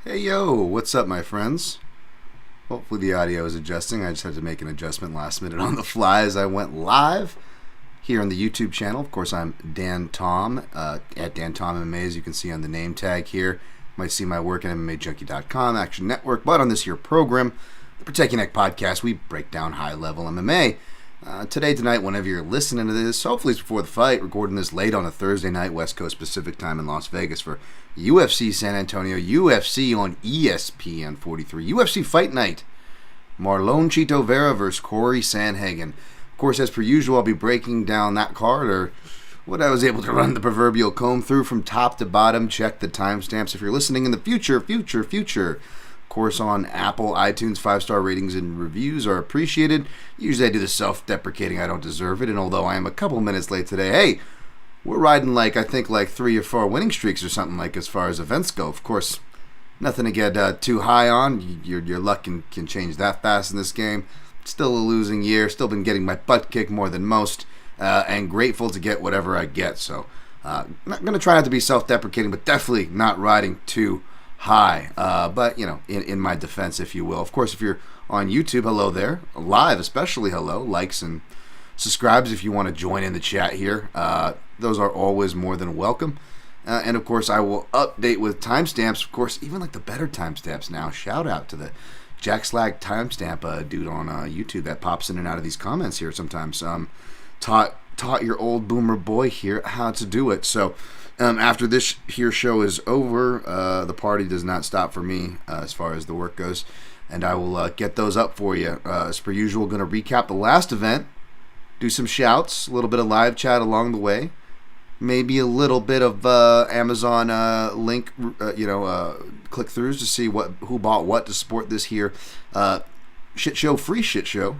Hey yo, what's up my friends? Hopefully the audio is adjusting. I just had to make an adjustment last minute on the fly as I went live here on the YouTube channel. Of course, I'm Dan Tom, at Dan Tom MMA, as you can see on the name tag here. You might see my work at MMAJunkie.com, Action Network, but on this here program, the Protect Your Neck podcast, we break down high-level MMA. Tonight, whenever you're listening to this, hopefully it's before the fight, recording this late on a Thursday night, West Coast Pacific time in Las Vegas for UFC San Antonio, UFC on ESPN 43, UFC Fight Night, Marlon Chito Vera versus Corey Sandhagen. Of course, as per usual, I'll be breaking down that card, or what I was able to run the proverbial comb through from top to bottom. Check the timestamps if you're listening in the future. Of course, on Apple, iTunes, 5-star ratings and reviews are appreciated. Usually I do the self-deprecating, I don't deserve it, and although I am a couple minutes late today, hey, we're riding I think 3 or 4 winning streaks or something as far as events go. Of course, nothing to get too high on. Your luck can change that fast in this game. Still a losing year, still been getting my butt kicked more than most, and grateful to get whatever I get. So, not going to try not to be self-deprecating, but definitely not riding too high, but in my defense, if you will. Of course, if you're on YouTube, hello there. Live, especially hello. Likes and subscribes if you want to join in the chat here. Those are always more than welcome. And of course, I will update with timestamps. Of course, even the better timestamps now. Shout out to the Jack Slag timestamp dude on YouTube that pops in and out of these comments here sometimes. Taught your old boomer boy here how to do it. So, after this here show is over, the party does not stop for me as far as the work goes, and I will get those up for you. As per usual, going to recap the last event, do some shouts, a little bit of live chat along the way, maybe a little bit of Amazon link, click-throughs to see who bought what to support this here free shit show.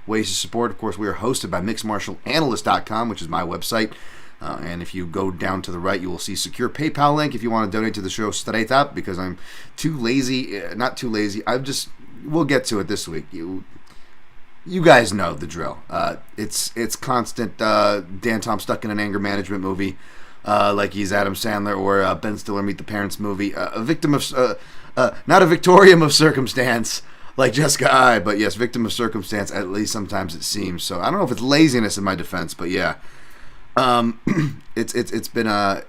Ways to support. Of course, we are hosted by mixedmartialanalyst.com, which is my website. And if you go down to the right, you will see secure PayPal link if you want to donate to the show straight up, because I'm too lazy. Not too lazy. We'll get to it this week. You guys know the drill. It's constant Dan Tom stuck in an anger management movie, like he's Adam Sandler or Ben Stiller Meet the Parents movie. A victim of, not a victorium of circumstance like Jessica I, but yes, victim of circumstance. At least sometimes it seems. So I don't know if it's laziness in my defense, but yeah. It's been a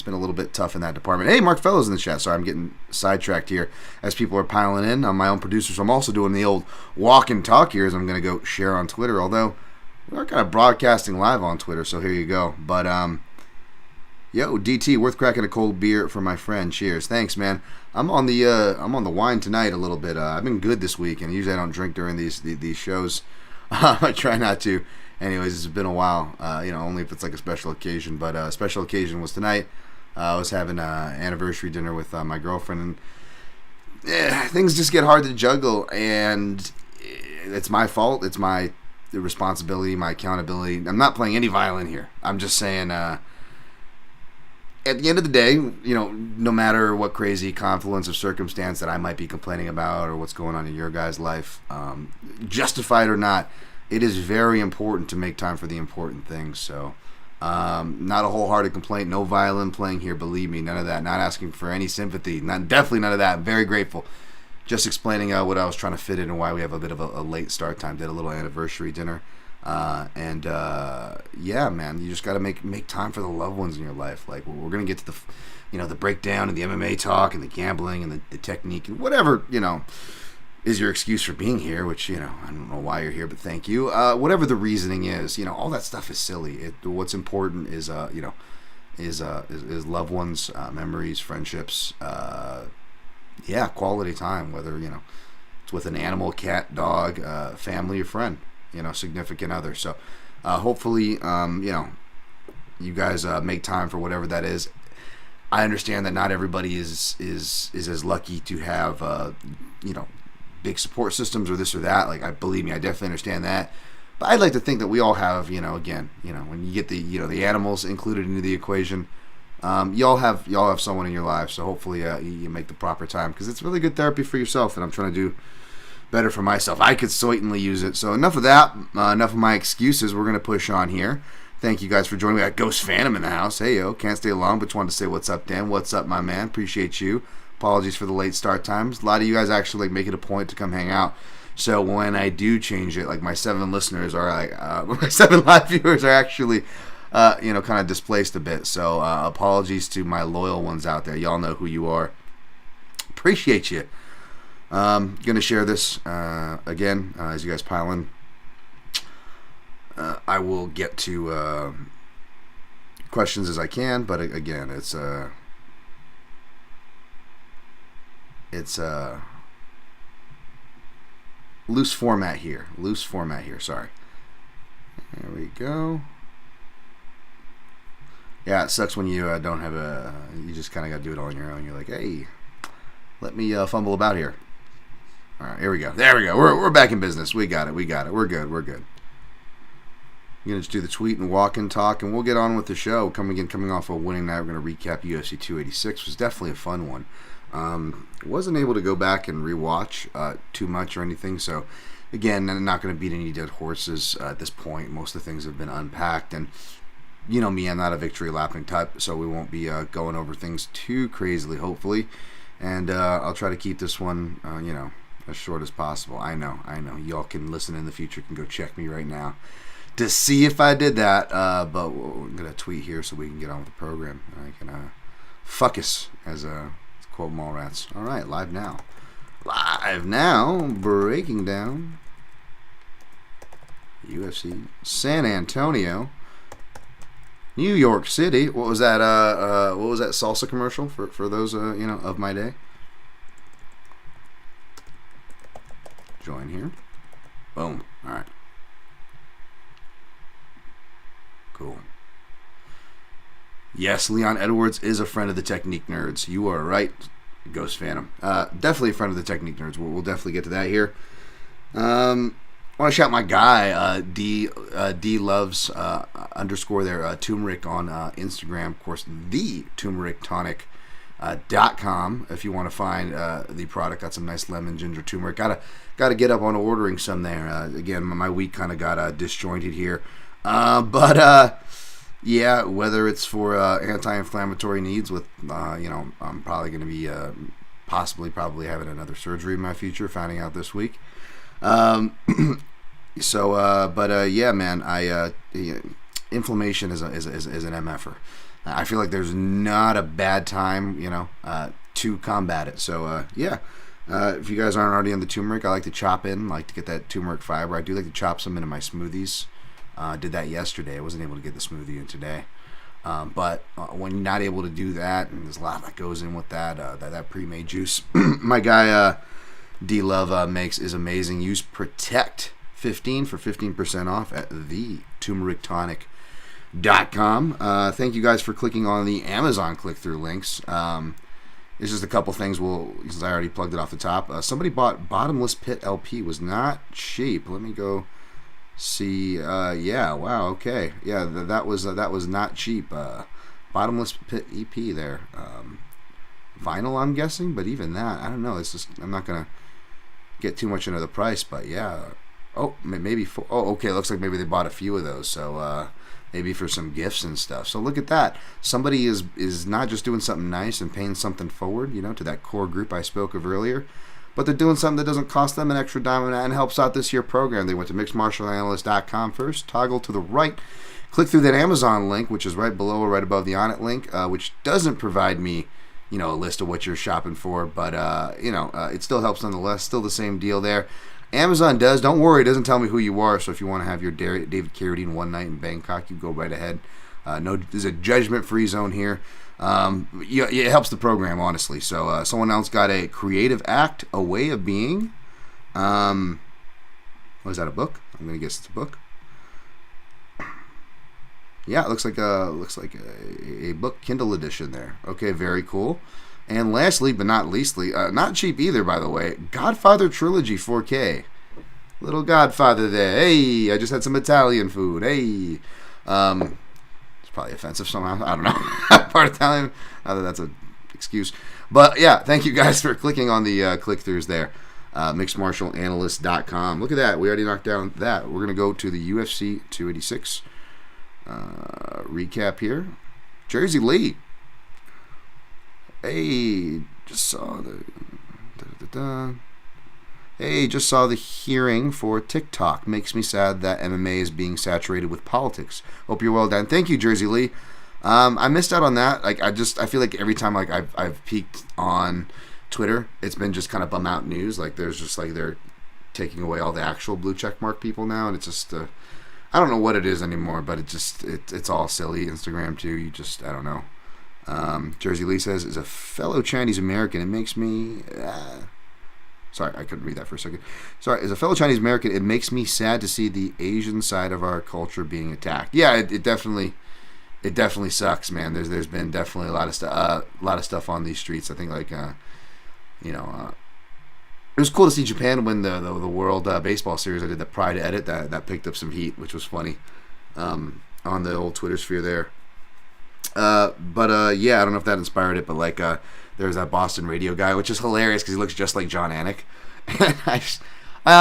little bit tough in that department. Hey, Mark Fellows in the chat. Sorry, I'm getting sidetracked here as people are piling in. I'm my own producer, so I'm also doing the old walk and talk here as I'm going to go share on Twitter. Although we are kind of broadcasting live on Twitter, so here you go. But yo, DT, worth cracking a cold beer for my friend. Cheers, thanks, man. I'm on the wine tonight a little bit. I've been good this week, and usually I don't drink during these shows. I try not to. Anyways, it's been a while, only if it's a special occasion. But a special occasion was tonight. I was having an anniversary dinner with my girlfriend, and things just get hard to juggle, and it's my fault. It's my responsibility, my accountability. I'm not playing any violin here. I'm just saying, at the end of the day, no matter what crazy confluence of circumstance that I might be complaining about or what's going on in your guys' life, justified or not, it is very important to make time for the important things. So, not a wholehearted complaint. No violin playing here. Believe me, none of that. Not asking for any sympathy. Definitely none of that. I'm very grateful. Just explaining what I was trying to fit in and why we have a bit of a late start time. Did a little anniversary dinner, yeah, man, you just got to make time for the loved ones in your life. We're gonna get to the breakdown and the MMA talk and the gambling and the technique and whatever is your excuse for being here, which, I don't know why you're here, but thank you. Whatever the reasoning is, all that stuff is silly. What's important is loved ones, memories, friendships, quality time, whether, it's with an animal, cat, dog, family, or friend, significant other. So, hopefully, you guys make time for whatever that is. I understand that not everybody is as lucky to have, big support systems or this or that. Believe me, I definitely understand that. But I'd like to think that we all have, when you get the animals included into the equation, y'all have someone in your life. So hopefully you make the proper time, because it's really good therapy for yourself, and I'm trying to do better for myself. I could certainly use it. So enough of that. Enough of my excuses. We're going to push on here. Thank you guys for joining me. I got Ghost Phantom in the house. Hey, yo. Can't stay long, but just wanted to say what's up, Dan. What's up, my man? Appreciate you. Apologies for the late start times. A lot of you guys actually make it a point to come hang out. So when I do change it, like my 7 listeners are like, my 7 live viewers are actually, kind of displaced a bit. So apologies to my loyal ones out there. Y'all know who you are. Appreciate you. Gonna share this again as you guys pile in. I will get to questions as I can, but again, it's loose format here. Sorry. There we go. Yeah, it sucks when you don't have you just kind of got to do it all on your own. You're like, hey, let me fumble about here. All right, here we go. There we go. We're back in business. We got it. We're good. I'm going to just do the tweet and walk and talk, and we'll get on with the show. Coming off a winning night, we're going to recap UFC 286. It was definitely a fun one. Wasn't able to go back and rewatch too much or anything, so again, I'm not going to beat any dead horses at this point. Most of the things have been unpacked, and you know me, I'm not a victory lapping type, so we won't be going over things too crazily, hopefully, and I'll try to keep this one, as short as possible. I know. Y'all can listen in the future, can go check me right now to see if I did that, but I'm going to tweet here so we can get on with the program. I can fuckus, as quote Mallrats. All right, live now, breaking down UFC San Antonio, New York City. What was that? What was that salsa commercial for those of my day? Join here. Boom. All right. Cool. Yes, Leon Edwards is a friend of the Technique Nerds. You are right, Ghost Phantom. Definitely a friend of the Technique Nerds. We'll definitely get to that here. I want to shout my guy, D Loves _ their turmeric on Instagram. Of course, the turmerictonic.com if you want to find the product. Got some nice lemon ginger turmeric. Got to get up on ordering some there. Again, my week kind of got disjointed here. Yeah, whether it's for anti-inflammatory needs with, I'm probably going to be probably having another surgery in my future, finding out this week. Yeah, man, inflammation is an MFer. I feel like there's not a bad time, to combat it. So, if you guys aren't already on the turmeric, I like to chop in, like to get that turmeric fiber. I do like to chop some into my smoothies. Did that yesterday. I wasn't able to get the smoothie in today. But when you're not able to do that, and there's a lot that goes in with that pre-made juice, my guy D Love makes is amazing. Use Protect 15 for 15% off at theturmerictonic.com. Thank you guys for clicking on the Amazon click-through links. There's just a couple things. Since I already plugged it off the top. Somebody bought Bottomless Pit LP. Was not cheap. Let me go see. Yeah, wow, okay, yeah, that was not cheap. Bottomless Pit EP there, vinyl, I'm guessing, but even that, I don't know. It's just, I'm not gonna get too much into the price, but yeah. Oh, maybe okay, looks like maybe they bought a few of those, so maybe for some gifts and stuff. So look at that. Somebody is not just doing something nice and paying something forward, to that core group I spoke of earlier, but they're doing something that doesn't cost them an extra dime and helps out this year program. They went to mixedmartialanalyst.com first, toggle to the right, click through that Amazon link, which is right below or right above the On It link, which doesn't provide me, a list of what you're shopping for, but, it still helps nonetheless. Still the same deal there. Amazon does. Don't worry, it doesn't tell me who you are, so if you want to have your David Carradine one night in Bangkok, you go right ahead. There's a judgment-free zone here. It helps the program, honestly. So someone else got a creative act, a way of being. Was that a book? I'm gonna guess it's a book. Yeah, it looks like a book, Kindle edition there. Okay, very cool. And lastly, but not leastly, not cheap either, by the way, Godfather Trilogy 4K. Little Godfather there. Hey, I just had some Italian food. Hey. It's probably offensive somehow. I don't know. Part Italian. Not that that's an excuse. But yeah, thank you guys for clicking on the click-throughs there. Mixedmartialanalyst.com. Look at that. We already knocked down that. We're going to go to the UFC 286 recap here. Jersey Lee. Hey, just saw the... Hey, just saw the hearing for TikTok. Makes me sad that MMA is being saturated with politics. Hope you're well, Dan. Thank you, Jersey Lee. I missed out on that. Like, I feel like every time like I've peeked on Twitter, it's been just kind of bum out news. Like, there's just like they're taking away all the actual blue check mark people now, and it's just I don't know what it is anymore, but it's all silly. Instagram too. You just, I don't know. Jersey Lee says, as a fellow Chinese American, it makes me sorry, I couldn't read that for a second. Sorry, as a fellow Chinese American, it makes me sad to see the Asian side of our culture being attacked. Yeah, it definitely sucks, man. There's been definitely a lot of stuff on these streets. I think like it was cool to see Japan win the World Baseball Series. I did the Pride edit that picked up some heat, which was funny on the old Twitter sphere there. But yeah, I don't know if that inspired it, but like there's that Boston radio guy, which is hilarious because he looks just like John Anik. And I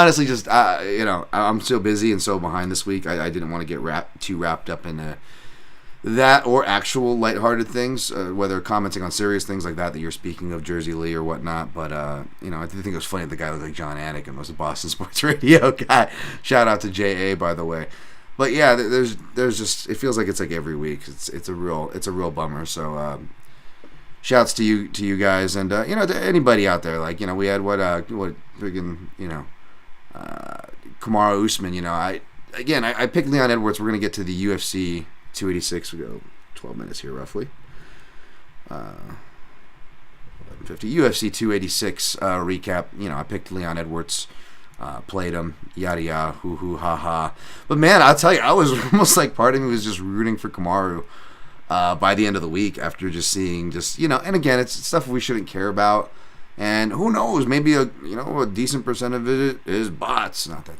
honestly just I'm so busy and so behind this week. I didn't want to get too wrapped up in that or actual lighthearted things, whether commenting on serious things like that you're speaking of, Jersey Lee or whatnot. But I did think it was funny that the guy looked like John Anik and was a Boston sports radio guy. Shout out to JA, by the way. But yeah, there's just, it feels like it's like every week. It's a real bummer. So shouts to you guys, and to anybody out there. Like, we had what friggin' Kamaru Usman. I picked Leon Edwards. We're gonna get to the UFC 286. We go 12 minutes here roughly. 11:50 UFC 286 recap. I picked Leon Edwards. Played him, yada yada, hoo hoo ha ha. But man, I'll tell you, I was almost like part of me was just rooting for Kamaru by the end of the week after just seeing and again, it's stuff we shouldn't care about, and who knows, maybe a decent percent of it is bots. Not that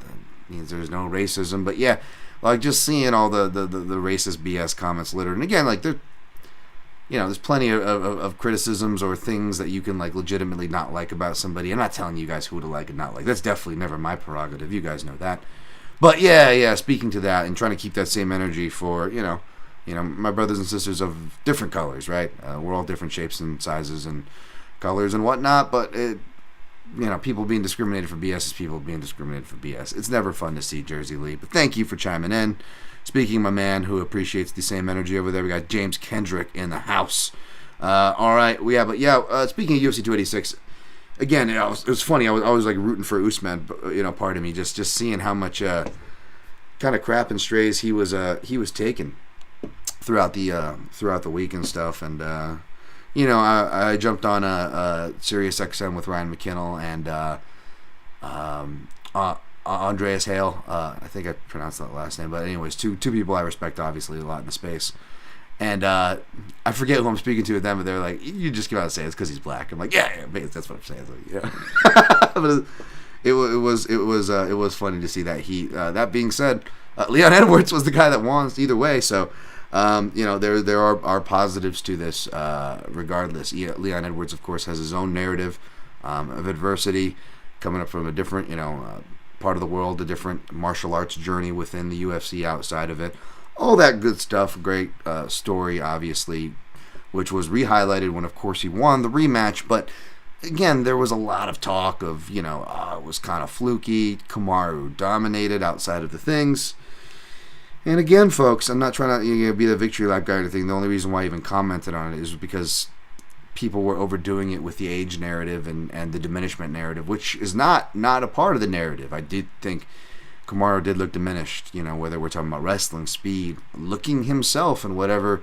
means there's no racism, but yeah, like just seeing all the racist BS comments littered, and again, like there's plenty of criticisms or things that you can like legitimately not like about somebody. I'm not telling you guys who to like and not like. That's definitely never my prerogative. You guys know that. But yeah. Speaking to that and trying to keep that same energy for my brothers and sisters of different colors, right? We're all different shapes and sizes and colors and whatnot. But people being discriminated for BS is people being discriminated for BS. It's never fun to see, Jersey Lee. But thank you for chiming in. Speaking of my man who appreciates the same energy over there, we got James Kendrick in the house. All right, speaking of UFC 286, again, it was funny. I was like rooting for Usman, part of me just seeing how much kind of crap and strays he was taking throughout the week and stuff. And I jumped on a Sirius XM with Ryan McKinnell and Andreas Hale, I think I pronounced that last name, but anyways, two people I respect obviously a lot in the space, and I forget who I'm speaking to with them, but they're like, you just come out and say it's because he's black. I'm like, yeah, that's what I'm saying. Like, but it was funny to see that heat. That being said, Leon Edwards was the guy that won either way, so there are positives to this regardless. Leon Edwards, of course, has his own narrative of adversity, coming up from a different part of the world, a different martial arts journey within the UFC, outside of it, all that good stuff. Great story, obviously, which was re-highlighted when, of course, he won the rematch. But again, there was a lot of talk of it was kind of fluky. Kamaru dominated outside of the things. And again, folks, I'm not trying to be the victory lap guy or anything. The only reason why I even commented on it is because people were overdoing it with the age narrative and the diminishment narrative, which is not a part of the narrative. I did think Kamaru did look diminished, whether we're talking about wrestling, speed, looking himself, and whatever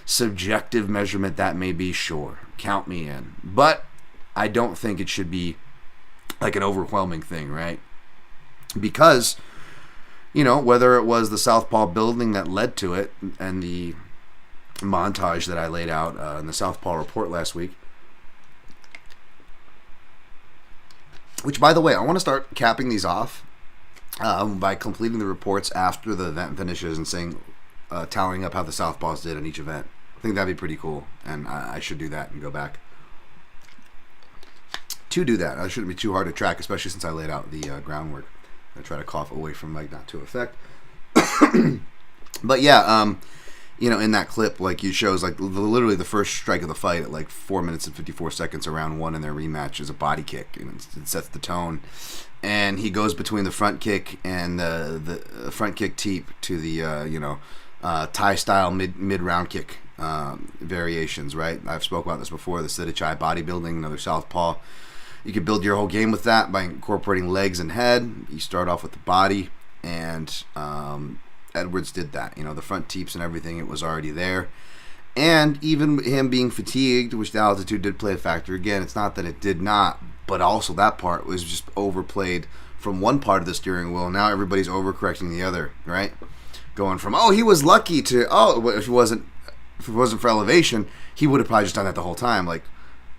subjective measurement that may be, sure, count me in. But I don't think it should be like an overwhelming thing, right? Because, whether it was the Southpaw building that led to it and the montage that I laid out in the Southpaw report last week, which, by the way, I want to start capping these off by completing the reports after the event finishes and saying, tallying up how the Southpaws did in each event. I think that'd be pretty cool, and I should do that and go back to do that. I shouldn't be too hard to track, especially since I laid out the groundwork. I try to cough away from mic, not to affect. But yeah, in that clip, like, he shows, like, literally the first strike of the fight at, like, 4 minutes and 54 seconds of round one in their rematch is a body kick, and it sets the tone. And he goes between the front kick and the front kick teep to the, Thai-style mid-round kick variations, right? I've spoke about this before, the Sidichai bodybuilding, another southpaw. You could build your whole game with that by incorporating legs and head. You start off with the body, and Edwards did that. The front teeps and everything, it was already there. And even him being fatigued, which the altitude did play a factor. Again, it's not that it did not, but also that part was just overplayed from one part of the steering wheel. Now everybody's overcorrecting the other, right? Going from, he was lucky to, if it wasn't for elevation, he would have probably just done that the whole time. Like,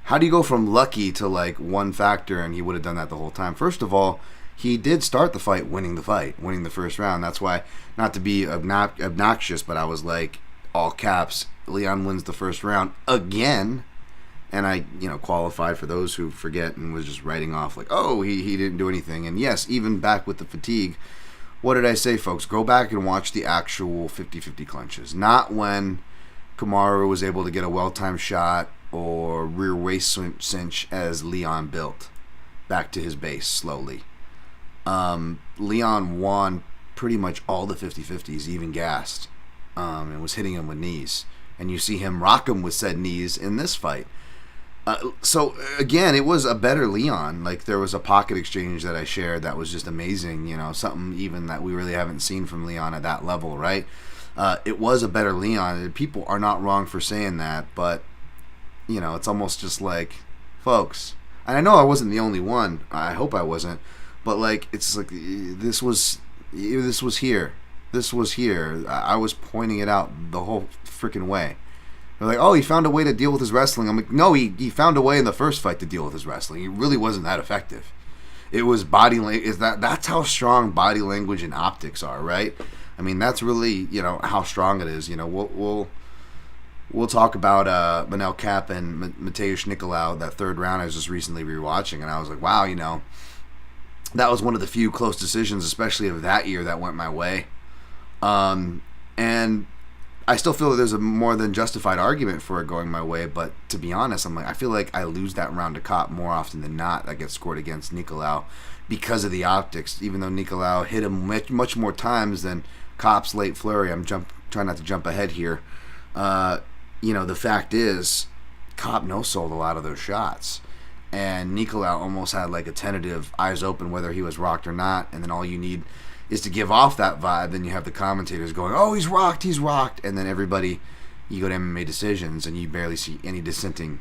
how do you go from lucky to, like, one factor and he would have done that the whole time? First of all, he did start the fight winning the first round. That's why, not to be obnoxious, but I was like, all caps, Leon wins the first round again. And I, qualified for those who forget and was just writing off like, he didn't do anything. And yes, even back with the fatigue, what did I say, folks? Go back and watch the actual 50-50 clinches. Not when Kamaru was able to get a well-timed shot or rear waist cinch as Leon built back to his base slowly. Leon won pretty much all the 50-50s, even gassed, and was hitting him with knees. And you see him rock him with said knees in this fight. So, again, it was a better Leon. Like, there was a pocket exchange that I shared that was just amazing, something even that we really haven't seen from Leon at that level, right? It was a better Leon. People are not wrong for saying that, but, it's almost just like, folks, and I know I wasn't the only one. I hope I wasn't. But, like, it's like, this was here. This was here. I was pointing it out the whole freaking way. They're like, he found a way to deal with his wrestling. I'm like, no, he found a way in the first fight to deal with his wrestling. He really wasn't that effective. It was body language. That's how strong body language and optics are, right? I mean, that's really, how strong it is. We'll talk about Manel Kape and Mateusz Nicolau, that third round I was just recently rewatching, and I was like, wow, that was one of the few close decisions, especially of that year, that went my way. And I still feel that there's a more than justified argument for it going my way, but to be honest, I feel like I lose that round to Kape more often than not that gets scored against Nicolau because of the optics, even though Nicolau hit him much more times than Kape's late flurry. I'm trying not to jump ahead here. The fact is, Kape no-sold a lot of those shots, and Nicolau almost had like a tentative eyes open whether he was rocked or not, and then all you need is to give off that vibe. Then you have the commentators going, he's rocked, and then everybody, you go to MMA decisions and you barely see any dissenting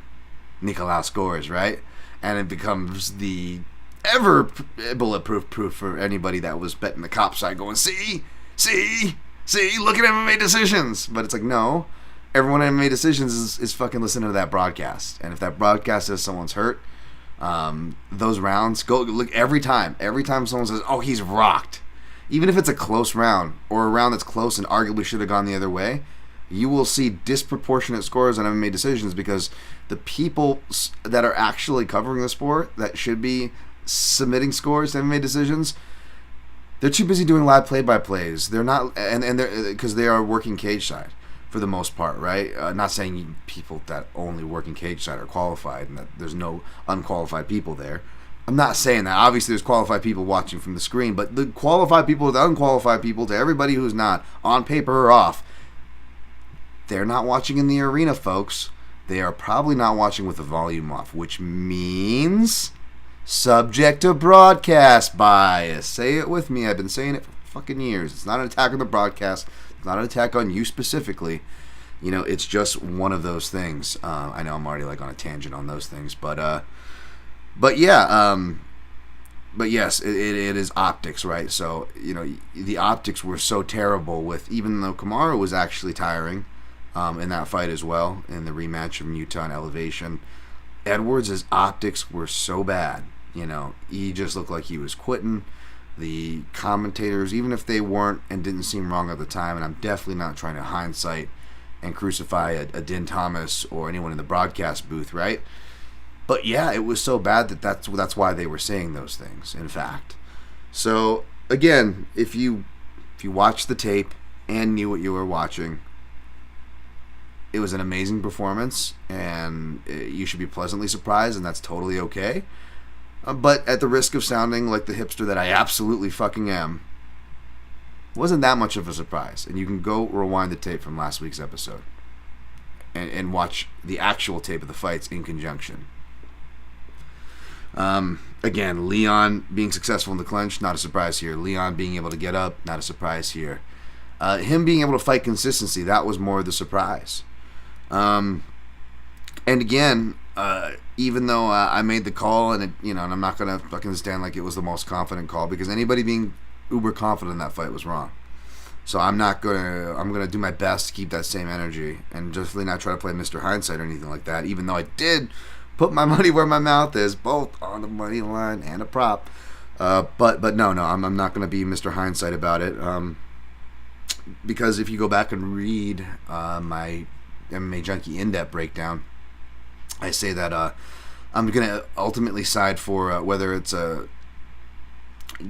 Nicolau scores, right? And it becomes the ever bulletproof proof for anybody that was betting the Kape side, going, see, look at MMA decisions. But it's like, no, everyone at MMA decisions is fucking listening to that broadcast, and if that broadcast says someone's hurt, those rounds, go look every time someone says, he's rocked. Even if it's a close round or a round that's close and arguably should have gone the other way, you will see disproportionate scores on MMA decisions because the people that are actually covering the sport that should be submitting scores to MMA decisions, they're too busy doing live play-by-plays. They're not, and they're because they are working cage side for the most part, right? Not saying people that only work in cage side are qualified and that there's no unqualified people there. I'm not saying that. Obviously, there's qualified people watching from the screen, but the qualified people, the unqualified people, to everybody who's not on paper or off, they're not watching in the arena, folks. They are probably not watching with the volume off, which means subject to broadcast bias. Say it with me. I've been saying it for fucking years. It's not an attack on the broadcast. It's not an attack on you specifically. It's just one of those things. I know I'm already like on a tangent on those things, But yes, it is optics, right? So, the optics were so terrible with, even though Kamaru was actually tiring in that fight as well, in the rematch from Utah and Elevation, Edwards' optics were so bad. He just looked like he was quitting. The commentators, even if they weren't and didn't seem wrong at the time, and I'm definitely not trying to hindsight and crucify a Din Thomas or anyone in the broadcast booth, right? But yeah, it was so bad that's why they were saying those things, in fact. So again, if you watch the tape, and knew what you were watching, it was an amazing performance, and you should be pleasantly surprised, and that's totally okay. But at the risk of sounding like the hipster that I absolutely fucking am, wasn't that much of a surprise. And you can go rewind the tape from last week's episode and watch the actual tape of the fights in conjunction. Again, Leon being successful in the clinch, not a surprise here. Leon being able to get up, not a surprise here. Him being able to fight consistency, that was more the surprise. And again, even though I made the call, and and I'm not gonna fucking stand like it was the most confident call, because anybody being uber confident in that fight was wrong. So I'm gonna do my best to keep that same energy and just really not try to play Mr. Hindsight or anything like that. Even though I did put my money where my mouth is, both on the money line and a prop. But no, I'm not gonna be Mr. Hindsight about it. Because if you go back and read my MMA Junkie in-depth breakdown, I say that I'm going to ultimately side for whether it's a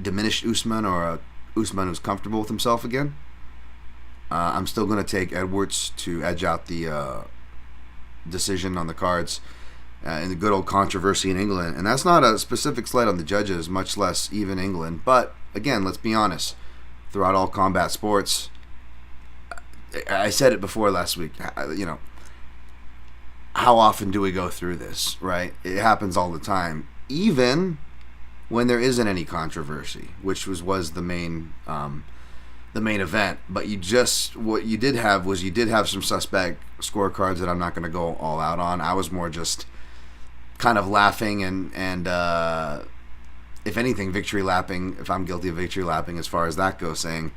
diminished Usman or a Usman who's comfortable with himself again. I'm still going to take Edwards to edge out the decision on the cards in the good old controversy in England. And that's not a specific slight on the judges, much less even England. But, again, let's be honest. Throughout all combat sports, I said it before last week, how often do we go through this, right? It happens all the time, even when there isn't any controversy, which was the main event. But what you did have some suspect scorecards that I'm not going to go all out on. I was more just kind of laughing and if anything, victory lapping, if I'm guilty of victory lapping as far as that goes, saying,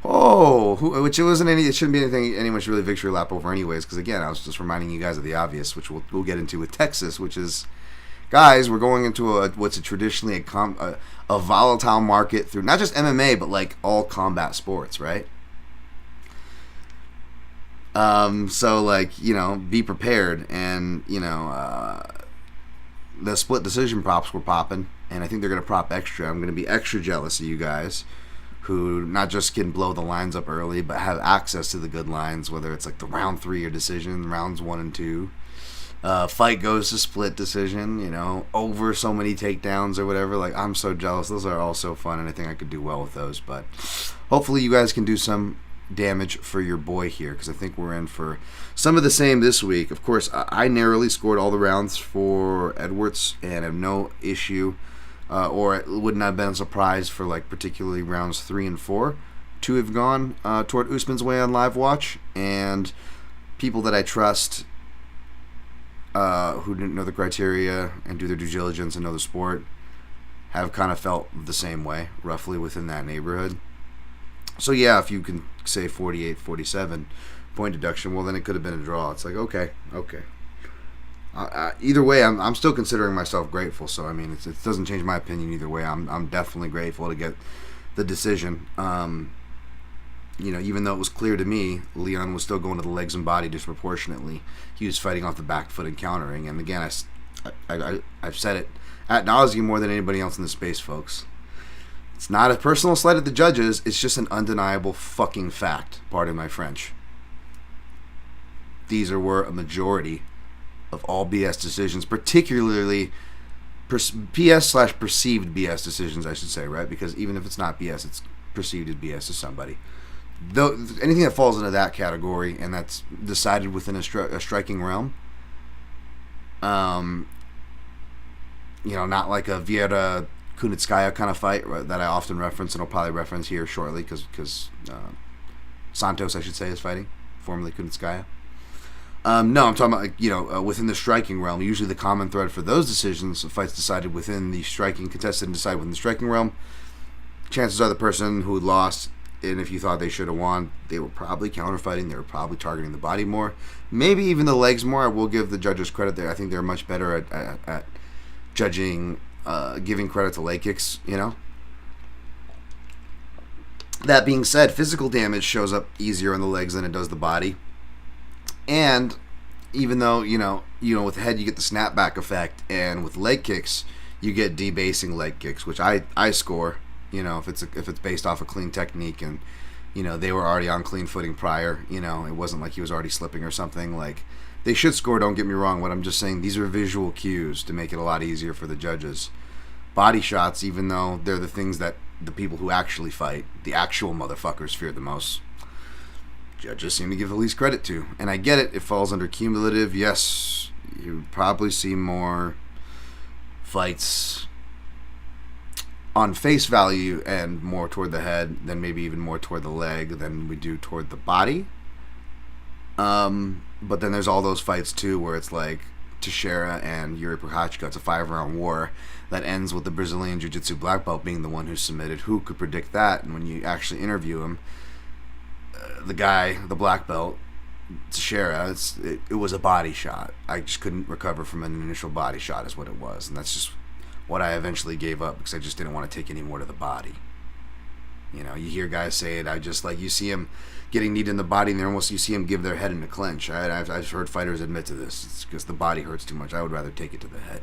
which it shouldn't be anything anyone should really victory lap over anyways, because again, I was just reminding you guys of the obvious, which we'll get into with Texas, which is, guys, we're going into what's traditionally a volatile market through not just MMA, but like all combat sports, right? So like, be prepared, and the split decision props were popping, and I think they're going to prop extra. I'm going to be extra jealous of you guys who not just can blow the lines up early, but have access to the good lines, whether it's like the round 3 or decision, rounds 1 and 2. Fight goes to split decision, over so many takedowns or whatever. Like, I'm so jealous. Those are all so fun, and I think I could do well with those. But hopefully you guys can do some damage for your boy here, because I think we're in for some of the same this week. Of course, I narrowly scored all the rounds for Edwards and have no issue, or it wouldn't have been a surprise for like particularly rounds 3 and 4 to have gone toward Usman's way on live watch, and people that I trust who didn't know the criteria and do their due diligence and know the sport have kind of felt the same way, roughly within that neighborhood. So yeah, if you can say 48-47 point deduction, well then it could have been a draw. It's like, okay. Either way, I'm still considering myself grateful. So I mean, it doesn't change my opinion either way. I'm definitely grateful to get the decision. Even though it was clear to me, Leon was still going to the legs and body disproportionately. He was fighting off the back foot and countering. And again, I've said it ad nauseum more than anybody else in the space, folks. It's not a personal slight at the judges. It's just an undeniable fucking fact. Pardon my French. These were a majority of all BS decisions, particularly PS/perceived BS decisions, I should say, right? Because even if it's not BS, it's perceived as BS to somebody. Though anything that falls into that category and that's decided within a striking realm, not like a Vera Kunitskaya kind of fight that I often reference, and I'll probably reference here shortly because Santos, I should say, is fighting, formerly Kunitskaya. No, I'm talking about, within the striking realm. Usually the common thread for those decisions, fights decided within the striking, contested and decided within the striking realm, chances are the person who lost, and if you thought they should have won, they were probably counterfighting, they were probably targeting the body more, maybe even the legs more. I will give the judges credit there. I think they're much better at judging, giving credit to leg kicks, That being said, physical damage shows up easier on the legs than it does the body. And even though, with the head you get the snapback effect, and with leg kicks you get debasing leg kicks, which I score, if it's based off a clean technique and they were already on clean footing prior. It wasn't like he was already slipping or something. Like, they should score, don't get me wrong, but I'm just saying these are visual cues to make it a lot easier for the judges. Body shots, even though they're the things that the people who actually fight, the actual motherfuckers, fear the most, judges seem to give the least credit to. And I get it, it falls under cumulative. Yes, you would probably see more fights on face value and more toward the head than maybe even more toward the leg than we do toward the body. But then there's all those fights too where it's like Teixeira and Yuri Prochazka. It's a 5-round war that ends with the Brazilian Jiu-Jitsu black belt being the one who submitted. Who could predict that? And when you actually interview him, the guy, the black belt, Teixeira, it was a body shot. I just couldn't recover from an initial body shot is what it was. And that's just what I eventually gave up because I just didn't want to take any more to the body. You hear guys say it. You see him getting kneed in the body and you see him give their head in a clinch. I've heard fighters admit to this. It's because the body hurts too much. I would rather take it to the head.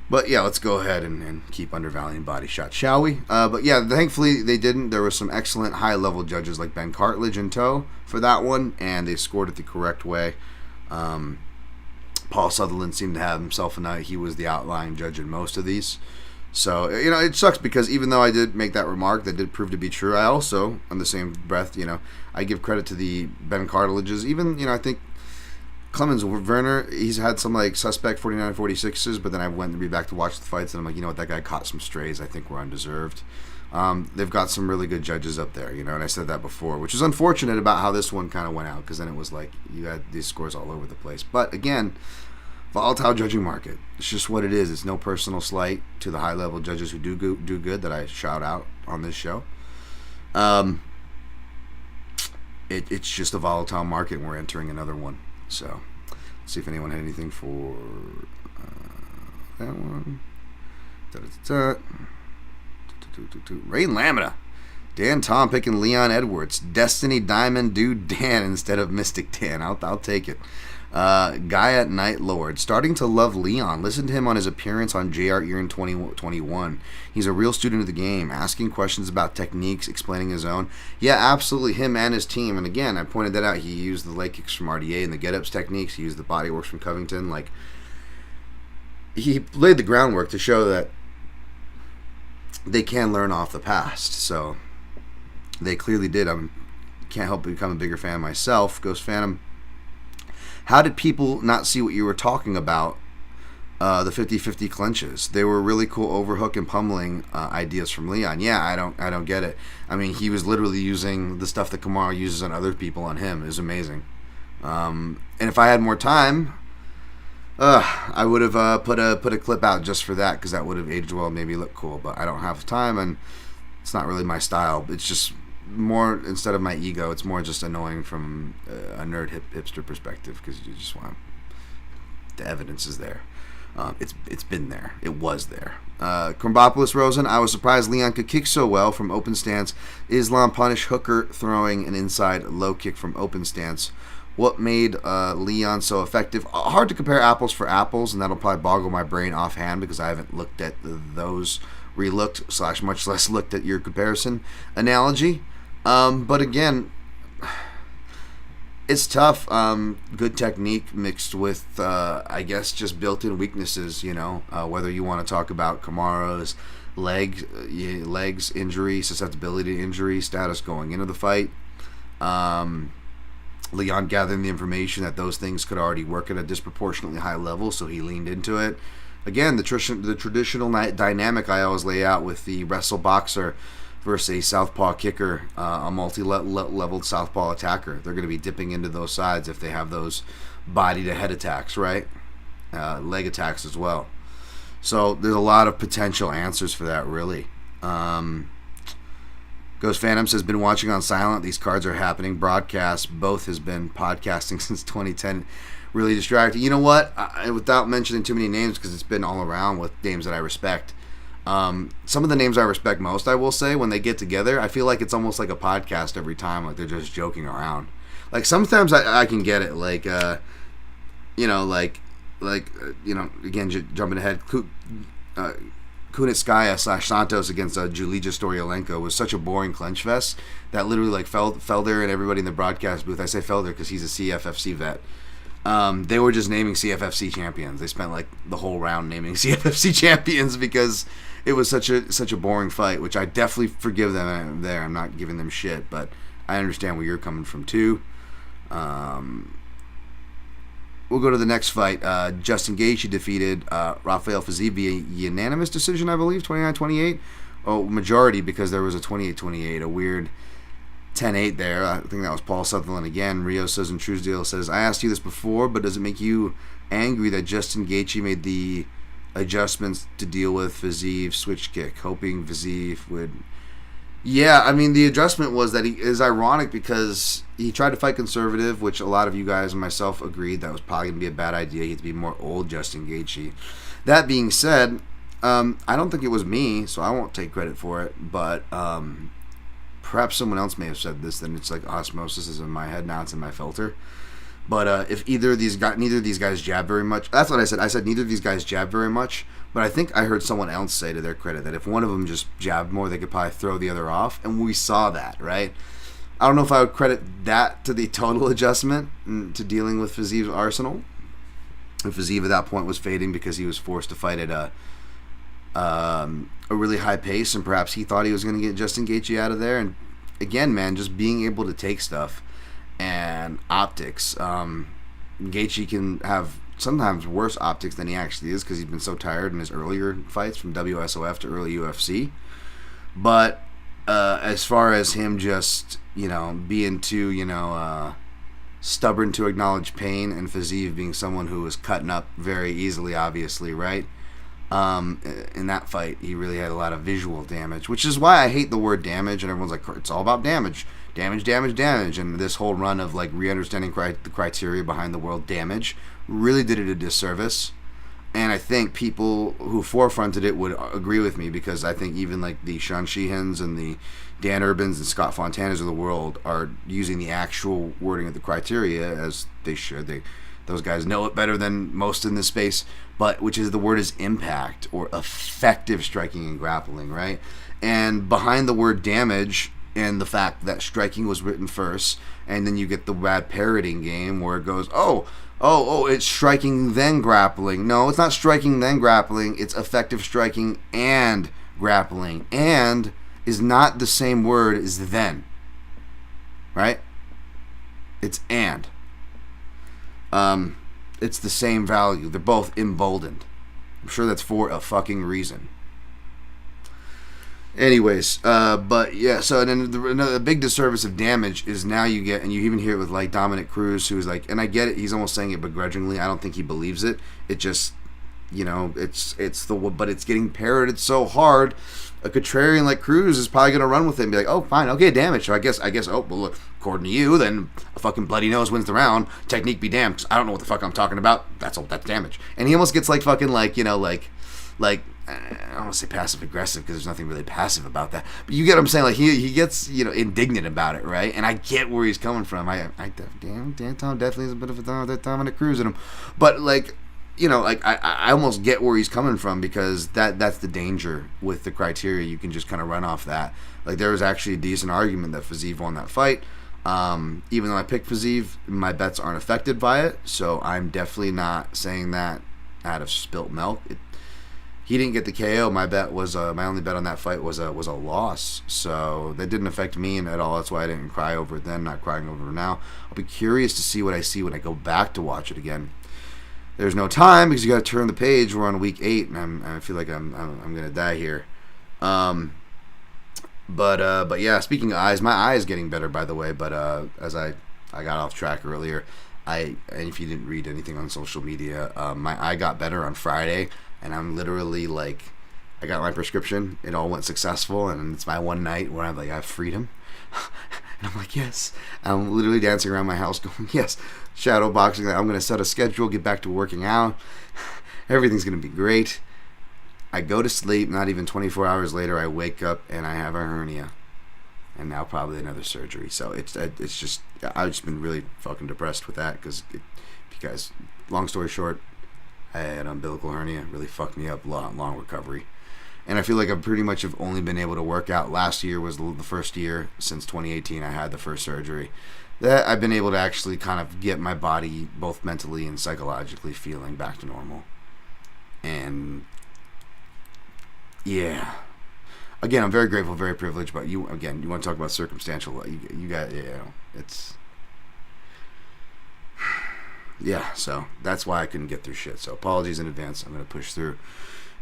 But yeah, let's go ahead and keep undervaluing body shots, shall we? But yeah, thankfully they didn't. There were some excellent high-level judges like Ben Cartledge in tow for that one, and they scored it the correct way. Paul Sutherland seemed to have himself a night. He was the outlying judge in most of these. So, it sucks because even though I did make that remark that did prove to be true, I also, on the same breath, I give credit to the Ben Cartledges. Even, I think Clemens Werner, he's had some suspect 49 46s, but then I went back to watch the fights and I'm like, that guy caught some strays I think were undeserved. They've got some really good judges up there, and I said that before, which is unfortunate about how this one kind of went out because then it was like you had these scores all over the place. But again, volatile judging market. It's just what it is. It's no personal slight to the high-level judges who do good that I shout out on this show. It's just a volatile market and we're entering another one. So, let's see if anyone had anything for that one. Rain Lamina. Dan Tom picking Leon Edwards. Destiny Diamond Dude Dan instead of Mystic Dan. I'll take it. Guy at Night Lord. Starting to love Leon. Listen to him on his appearance on JR Ear in 2021. He's a real student of the game. Asking questions about techniques, explaining his own. Yeah, absolutely. Him and his team. And again, I pointed that out. He used the leg kicks from RDA and the get-ups techniques. He used the body works from Covington. He laid the groundwork to show that they can learn off the past. So, they clearly did. I can't help but become a bigger fan myself. Ghost Phantom. How did people not see what you were talking about? The 50-50 clinches. They were really cool overhook and pummeling ideas from Leon. Yeah, I don't get it. I mean, he was literally using the stuff that Kamaru uses on other people on him. It was amazing. And if I had more time, I would have put a clip out just for that because that would have aged well and maybe look cool. But I don't have time, and it's not really my style. It's just more, instead of my ego, it's more just annoying from a nerd hipster perspective because you just want the evidence is there. It's been there. It was there. Krombopolis Rosen, I was surprised Leon could kick so well from open stance. Islam punish Hooker throwing an inside low kick from open stance. What made Leon so effective? Hard to compare apples for apples, and that'll probably boggle my brain offhand because I haven't looked at those, relooked / much less looked at your comparison analogy. But again, it's tough. Good technique mixed with, I guess, just built-in weaknesses, whether you want to talk about Kamaru's legs injury, susceptibility to injury, status going into the fight. Leon gathering the information that those things could already work at a disproportionately high level, so he leaned into it. Again, the traditional dynamic I always lay out with the wrestle boxer versus a southpaw kicker, a multi-leveled southpaw attacker. They're going to be dipping into those sides if they have those body-to-head attacks, right? Leg attacks as well. So there's a lot of potential answers for that, really. Ghost Phantom says, been watching on silent. These cards are happening. Broadcast. Both has been podcasting since 2010. Really distracting. You know what? Without mentioning too many names, because it's been all around with names that I respect. Some of the names I respect most, I will say, when they get together, I feel like it's almost like a podcast every time. Like they're just joking around. Like sometimes I can get it. Like, again, jumping ahead. Kunitskaya / Santos against Julija Storyolenko was such a boring clinch fest that literally like Felder and everybody in the broadcast booth, I say Felder because he's a CFFC vet, they were just naming CFFC champions. They spent like the whole round naming CFFC champions because it was such a boring fight, which I definitely forgive them there. I'm not giving them shit, but I understand where you're coming from too. We'll go to the next fight. Justin Gaethje defeated Rafael Fiziev via unanimous decision, I believe, 29-28. Oh, majority because there was a 28-28, a weird 10-8 there. I think that was Paul Sutherland again. Rio says, and Truesdale says, I asked you this before, but does it make you angry that Justin Gaethje made the adjustments to deal with Fiziev's switch kick, hoping Fiziev would... Yeah, I mean, the adjustment was that he is ironic because he tried to fight conservative, which a lot of you guys and myself agreed that was probably going to be a bad idea. He had to be more old Justin Gaethje. That being said, I don't think it was me, so I won't take credit for it, but perhaps someone else may have said this, then it's like osmosis is in my head, now it's in my filter. But if neither of these guys jab very much, that's what I said. I said neither of these guys jab very much, but I think I heard someone else say to their credit that if one of them just jabbed more, they could probably throw the other off, and we saw that, right? I don't know if I would credit that to the total adjustment to dealing with Fiziev's arsenal. And Fiziev at that point was fading because he was forced to fight at a really high pace, and perhaps he thought he was going to get Justin Gaethje out of there. And again, man, just being able to take stuff and optics. Gaethje can have sometimes worse optics than he actually is because he's been so tired in his earlier fights from WSOF to early UFC. But as far as him just, being too, stubborn to acknowledge pain, and Fiziev being someone who was cutting up very easily, obviously, right? In that fight, he really had a lot of visual damage, which is why I hate the word damage, and everyone's like, it's all about damage. Damage, and this whole run of like re-understanding the criteria behind the word damage really did it a disservice. And I think people who forefronted it would agree with me, because I think even like the Sean Sheehans and the Dan Urbans and Scott Fontanas of the world are using the actual wording of the criteria as they should. Those guys know it better than most in this space, but which is the word is impact or effective striking and grappling, right? And behind the word damage and the fact that striking was written first, and then you get the bad parroting game where it goes, oh, it's striking then grappling. No, it's not striking then grappling. It's effective striking and grappling. And is not the same word as then, right? It's and. It's the same value. They're both emboldened. I'm sure that's for a fucking reason. Anyways, but yeah, so then another big disservice of damage is now you get, and you even hear it with like Dominic Cruz, who's like, and I get it, he's almost saying it begrudgingly. I don't think he believes it. It just, but it's getting parroted so hard. A contrarian like Cruz is probably gonna run with it and be like, oh, fine, okay, damage. So I guess, oh, well, look, according to you, then a fucking bloody nose wins the round. Technique be damned, because I don't know what the fuck I'm talking about. That's damage. And he almost gets like fucking like, I don't want to say passive aggressive because there's nothing really passive about that, but you get what I'm saying. Like he gets indignant about it, right? And I get where he's coming from. Dan Tom definitely is a bit of a Dominic Cruz in him, but I almost get where he's coming from, because that's the danger with the criteria. You can just kind of run off that. Like there was actually a decent argument that Fiziev won that fight. Even though I picked Fiziev, my bets aren't affected by it, so I'm definitely not saying that out of spilt milk. He didn't get the KO. My bet was my only bet on that fight was a loss, so that didn't affect me at all. That's why I didn't cry over it then. Not crying over it now. I'll be curious to see what I see when I go back to watch it again. There's no time because you got to turn the page. We're on week 8, and I feel like I'm gonna die here. But yeah. Speaking of eyes, my eye is getting better, by the way. But as I got off track earlier, and if you didn't read anything on social media, my eye got better on Friday. And I'm literally like, I got my prescription. It all went successful. And it's my one night where I'm like, I have freedom. And I'm like, yes. I'm literally dancing around my house going, yes. Shadow boxing. I'm going to set a schedule, get back to working out. Everything's going to be great. I go to sleep. Not even 24 hours later, I wake up and I have a hernia. And now probably another surgery. So it's just, I've just been really fucking depressed with that. Because, long story short, I had an umbilical hernia, really fucked me up, long recovery. And I feel like I've pretty much have only been able to work out. Last year was the first year since 2018 I had the first surgery that I've been able to actually kind of get my body both mentally and psychologically feeling back to normal. And yeah, again, I'm very grateful, very privileged. But you want to talk about circumstantial? You got, it's yeah. So that's why I couldn't get through shit. So apologies in advance. I'm gonna push through.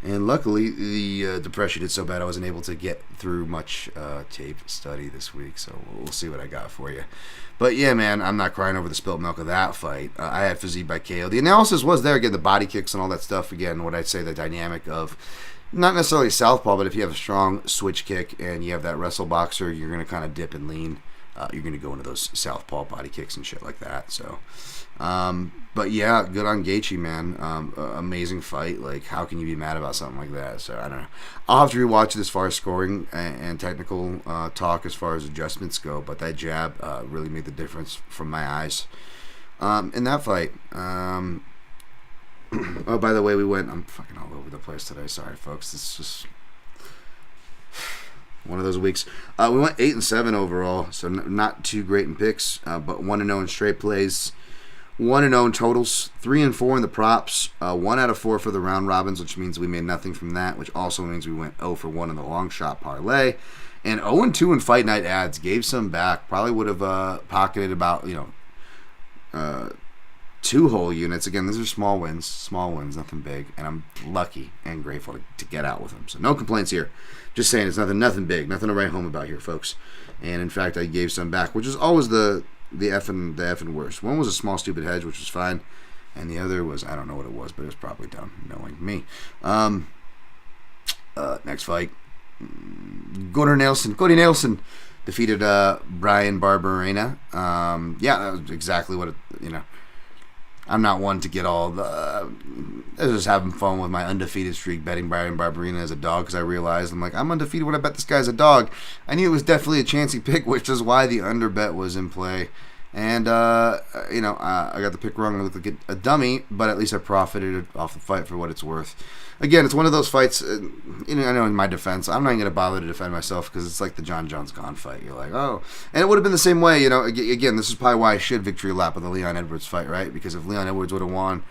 And luckily, the depression did so bad I wasn't able to get through much tape study this week. So we'll see what I got for you. But yeah, man, I'm not crying over the spilt milk of that fight. I had physique by KO. The analysis was there. Again, the body kicks and all that stuff. Again, what I'd say the dynamic of not necessarily southpaw, but if you have a strong switch kick and you have that wrestle boxer, you're going to kind of dip and lean. You're going to go into those southpaw body kicks and shit like that. So, but yeah, good on Gaethje, man. Amazing fight. Like, how can you be mad about something like that? So, I don't know. I'll have to rewatch it as far as scoring and technical talk as far as adjustments go. But that jab really made the difference from my eyes in that fight. Oh, by the way, I'm fucking all over the place today. Sorry, folks. It's just one of those weeks. We went 8-7 overall, so not too great in picks, but 1-0 in straight plays, 1-0 in totals, 3-4 in the props, 1 out of 4 for the round robins, which means we made nothing from that, which also means we went 0 for 1 in the long shot parlay, and 0-2 in fight night ads. Gave some back. Probably would have pocketed about 2 whole units. Again, these are small wins, nothing big, and I'm lucky and grateful to get out with them. So no complaints here. Just saying, it's nothing big, nothing to write home about here, folks. And in fact, I gave some back, which is always the effing worst. One was a small stupid hedge, which was fine, and the other was, I don't know what it was, but it was probably dumb, knowing me. Next fight, Cody Nelson defeated Brian Barberena. Yeah, that was exactly what I'm not one to get all I was just having fun with my undefeated streak, betting Brian Barberena as a dog, because I realized I'm undefeated when I bet this guy's a dog. I knew it was definitely a chancy pick, which is why the under bet was in play. And I got the pick wrong. I looked like a dummy, but at least I profited off the fight for what it's worth. Again, it's one of those fights. I know in my defense, I'm not even gonna bother to defend myself because it's like the John Jones Gone fight. You're like, oh, and it would have been the same way. Again, this is probably why I should victory lap of the Leon Edwards fight, right? Because if Leon Edwards would have won,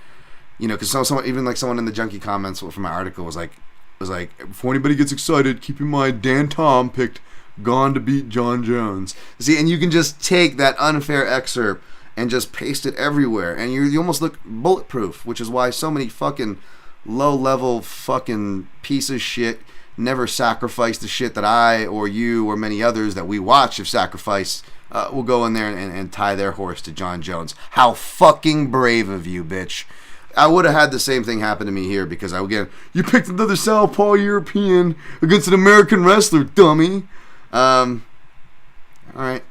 because someone in the junkie comments from my article was like, before anybody gets excited, keep in mind Dan Tom picked Gone to beat John Jones. See, and you can just take that unfair excerpt and just paste it everywhere, and you almost look bulletproof, which is why so many fucking low-level fucking piece of shit never sacrifice the shit that I or you or many others that we watch have sacrificed. Will go in there and tie their horse to John Jones. How fucking brave of you, bitch. I would have had the same thing happen to me here because you picked another Southpaw European against an American wrestler, dummy. All right,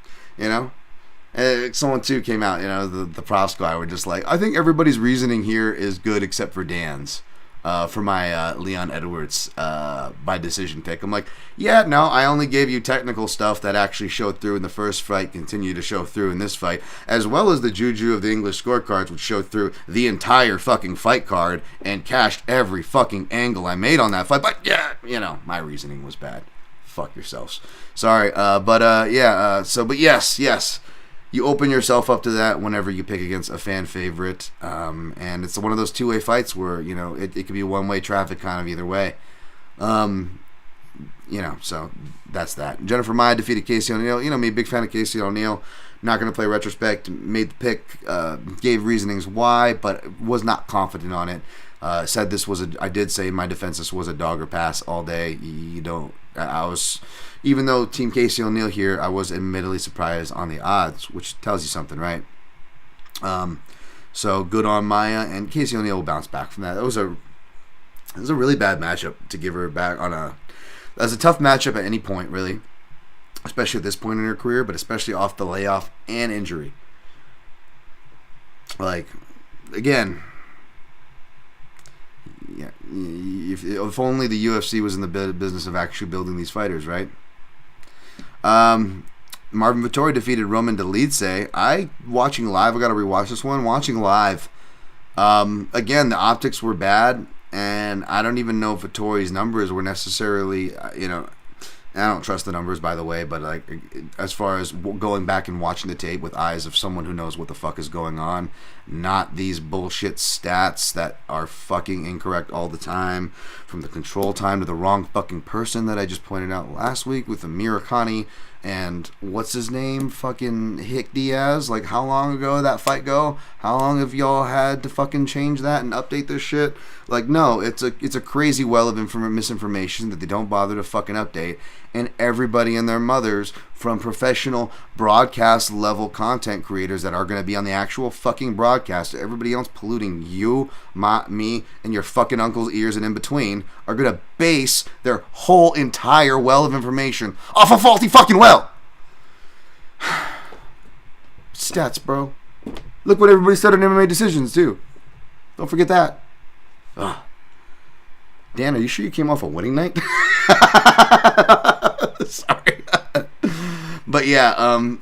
someone too came out, the props guy were just like, I think everybody's reasoning here is good except for Dan's. For my Leon Edwards by decision pick. I'm like, yeah, no, I only gave you technical stuff that actually showed through in the first fight, continue to show through in this fight, as well as the juju of the English scorecards, which showed through the entire fucking fight card and cashed every fucking angle I made on that fight. But yeah, my reasoning was bad. Fuck yourselves. Sorry, but yes. You open yourself up to that whenever you pick against a fan favorite, and it's one of those two-way fights where it could be one-way traffic kind of either way. So that's that. Jennifer Maya defeated Casey O'Neill. Me, big fan of Casey O'Neill. Not going to play retrospect. Made the pick, gave reasonings why, but was not confident on it. Said this was I did say in my defense this was a dog or pass all day. I was. Even though Team Casey O'Neill here, I was admittedly surprised on the odds, which tells you something, right? So good on Maya, and Casey O'Neill will bounce back from that. It was a really bad matchup to give her back on a. That's a tough matchup at any point, really, especially at this point in her career, but especially off the layoff and injury. Like, again. Yeah, if only the UFC was in the business of actually building these fighters, right? Marvin Vettori defeated Roman Dolidze. Watching live, I got to rewatch this one. Watching live, again, the optics were bad. And I don't even know if Vettori's numbers were necessarily, I don't trust the numbers, by the way, but like as far as going back and watching the tape with eyes of someone who knows what the fuck is going on, not these bullshit stats that are fucking incorrect all the time, from the control time to the wrong fucking person that I just pointed out last week with Amirkhani and what's his name, fucking Hick Diaz. Like, how long ago did that fight go? How long have y'all had to fucking change that and update this shit? Like, no, it's a crazy well of misinformation that they don't bother to fucking update. And everybody and their mothers, from professional broadcast level content creators that are going to be on the actual fucking broadcast, everybody else polluting you, me, and your fucking uncle's ears and in between, are going to base their whole entire well of information off a faulty fucking well. Stats, bro. Look what everybody said on MMA Decisions, too. Don't forget that. Ugh. Dan, are you sure you came off a winning night? Sorry. But yeah,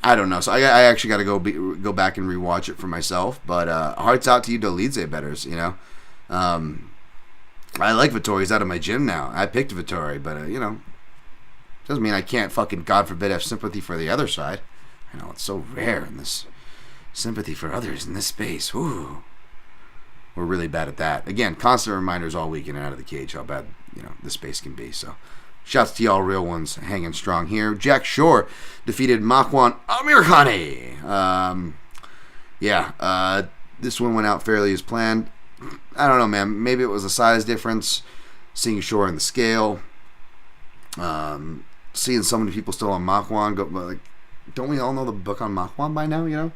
I don't know. So I actually got to go back and rewatch it for myself. But hearts out to you Dolidze bettors, I like Vettori. He's out of my gym now. I picked Vettori, but, doesn't mean I can't fucking, God forbid, have sympathy for the other side. I know, it's so rare in this sympathy for others in this space. Ooh. We're really bad at that. Again, constant reminders all week in and out of the cage how bad, this space can be. So, shouts to y'all real ones hanging strong here. Jack Shore defeated Makwan Amirkhani. This one went out fairly as planned. I don't know, man. Maybe it was a size difference. Seeing Shore in the scale. Seeing so many people still on Makwan. Don't we all know the book on Makwan by now,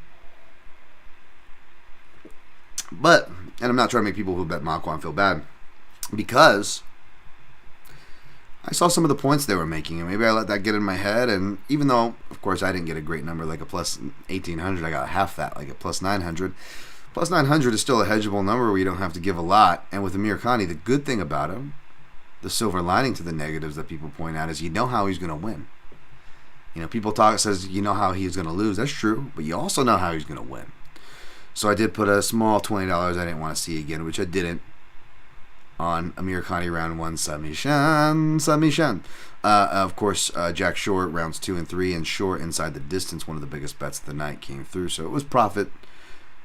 But, and I'm not trying to make people who bet Makwan feel bad, because I saw some of the points they were making, and maybe I let that get in my head, and even though, of course, I didn't get a great number like a plus 1,800, I got half that, like a plus 900. Plus 900 is still a hedgeable number where you don't have to give a lot, and with Amirkhani, the good thing about him, the silver lining to the negatives that people point out, is you know how he's going to win. People says you know how he's going to lose. That's true, but you also know how he's going to win. So I did put a small $20 I didn't want to see again, which I didn't, on Amirkhani round 1 submission. Of course, Jack Shore rounds 2 and 3, and Shore inside the distance, one of the biggest bets of the night, came through. So it was profit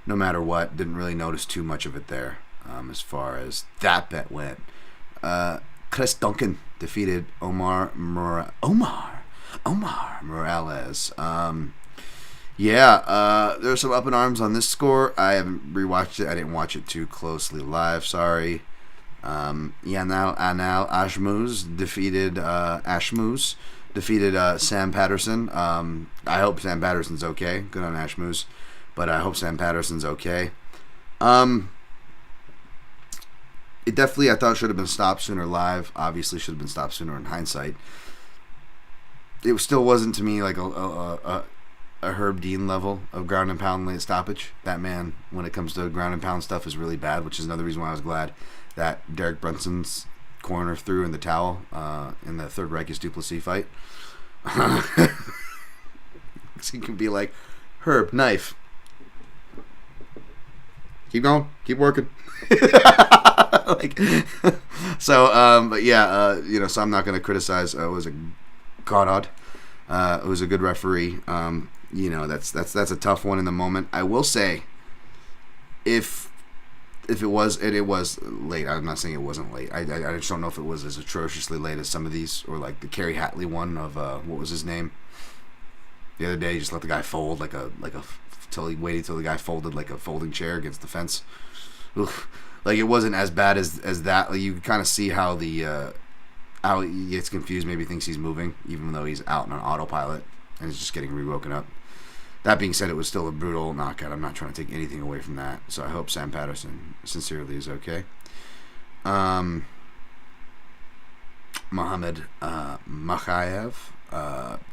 no matter what. Didn't really notice too much of it there as far as that bet went. Chris Duncan defeated Omar Morales. There's some up in arms on this score. I haven't rewatched it. I didn't watch it too closely live. Sorry. Yanal Anal Ashmuz defeated Sam Patterson. I hope Sam Patterson's okay. Good on Ashmuz, but I hope Sam Patterson's okay. It definitely, I thought, should have been stopped sooner live. Obviously, should have been stopped sooner in hindsight. It still wasn't to me like a Herb Dean level of ground and pound late stoppage. That man, when it comes to ground and pound stuff, is really bad, which is another reason why I was glad that Derek Brunson's corner threw in the towel in the Third Reich's Duplessis fight. He can be like, Herb, knife. Keep going, keep working. So I'm not going to criticize. It was a Goddard. It was a good referee. That's a tough one in the moment. I will say, if it was late. I'm not saying it wasn't late. I just don't know if it was as atrociously late as some of these, or like the Kerry Hatley one of what was his name? The other day, he just let the guy fold till he waited till the guy folded like a folding chair against the fence. Oof. Like, it wasn't as bad as that. Like, you can kind of see how how he gets confused, maybe thinks he's moving, even though he's out on autopilot and is just getting re-woken up. That being said, it was still a brutal knockout. I'm not trying to take anything away from that. So I hope Sam Patterson sincerely is okay. Mohamed Makhayev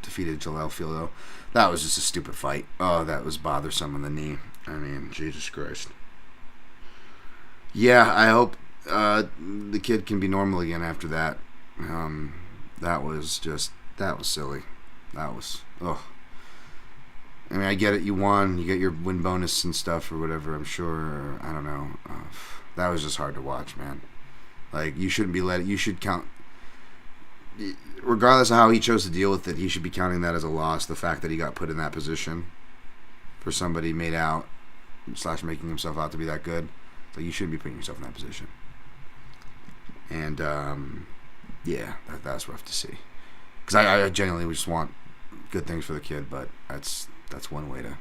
defeated Jalal Filo. That was just a stupid fight. Oh, that was bothersome on the knee. I mean, Jesus Christ. Yeah, I hope the kid can be normal again after that. That was silly. That was, I mean, I get it. You won. You get your win bonus and stuff or whatever, I'm sure. I don't know. That was just hard to watch, man. Like, you shouldn't be you should count, regardless of how he chose to deal with it, he should be counting that as a loss. The fact that he got put in that position for somebody made out / making himself out to be that good. Like, you shouldn't be putting yourself in that position. And yeah, that's rough to see. Because I genuinely just want good things for the kid, but that's one way to.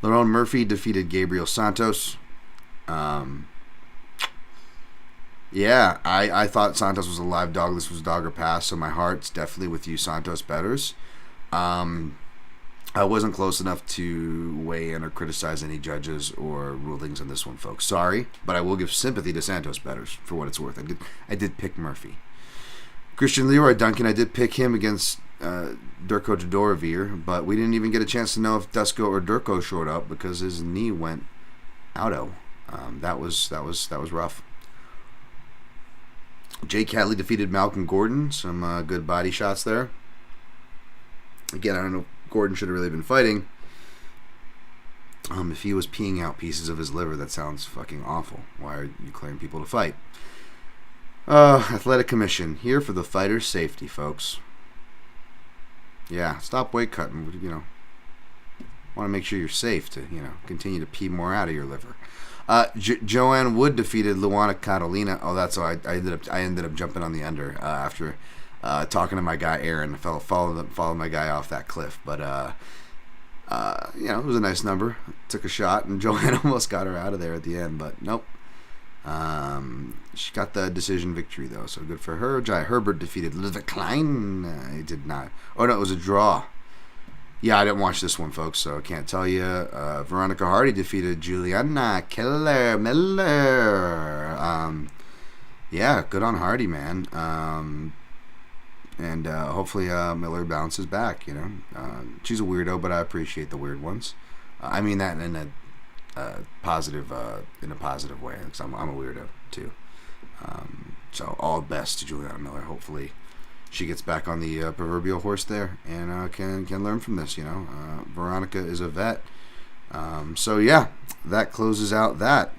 Lerone Murphy defeated Gabriel Santos. Yeah, I thought Santos was a live dog. This was dog or pass, so my heart's definitely with you, Santos bettors. I wasn't close enough to weigh in or criticize any judges or rulings on this one, folks. Sorry, but I will give sympathy to Santos bettors for what it's worth. I did pick Murphy. Christian Leroy Duncan, I did pick him against Durko Todorovic, but we didn't even get a chance to know if Dusko or Durko showed up because his knee went outo. That was rough. Jay Catley defeated Malcolm Gordon. Some good body shots there. Again, I don't know if Gordon should have really been fighting. If he was peeing out pieces of his liver, that sounds fucking awful. Why are you clearing people to fight? Athletic Commission, here for the fighter's safety, folks. Yeah, stop weight cutting. Want to make sure you're safe to, continue to pee more out of your liver. Joanne Wood defeated Luana Catalina. Oh, that's all. I ended up jumping on the under after talking to my guy Aaron. I followed my guy off that cliff, but it was a nice number. Took a shot, and Joanne almost got her out of there at the end, but nope. She got the decision victory though, so good for her. Jai Herbert defeated Liv Klein. He did not. Oh no, it was a draw. Yeah, I didn't watch this one, folks, so I can't tell you. Veronica Hardy defeated Juliana Miller. Yeah, good on Hardy, man. And hopefully Miller bounces back. She's a weirdo, but I appreciate the weird ones. I mean that in a positive way, because I'm a weirdo too. So all the best to Juliana Miller. Hopefully she gets back on the proverbial horse there and can learn from this. Veronica is a vet. So yeah, that closes out that.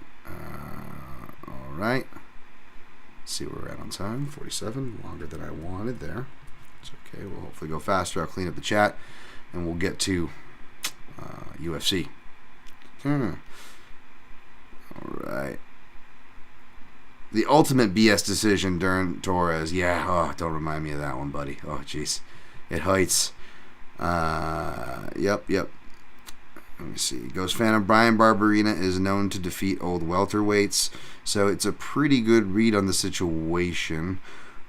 All right. Let's see where we're at on time. 47, longer than I wanted there. It's okay. We'll hopefully go faster. I'll clean up the chat, and we'll get to UFC. All right. The ultimate BS decision during Torres. Yeah, don't remind me of that one, buddy. Oh, jeez. It hurts. Yep. Let me see. Ghost Phantom. Brian Barberina is known to defeat old welterweights, so it's a pretty good read on the situation.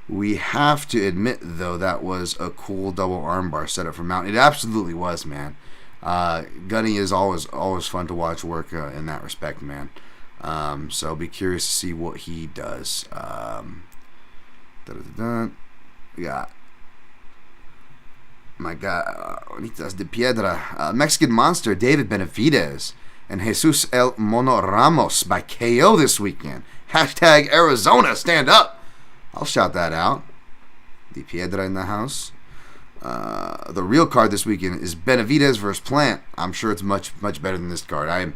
We have to admit, though, that was a cool double armbar setup from Mountain. It absolutely was, man. Gunny is always fun to watch work in that respect, man. So I'll be curious to see what he does. We got my guy Bonitas de Piedra, Mexican Monster, David Benavidez, and Jesus El Mono Ramos by KO this weekend. Hashtag Arizona, stand up. I'll shout that out. De Piedra in the house. The real card this weekend is Benavidez versus Plant. I'm sure it's much better than this card.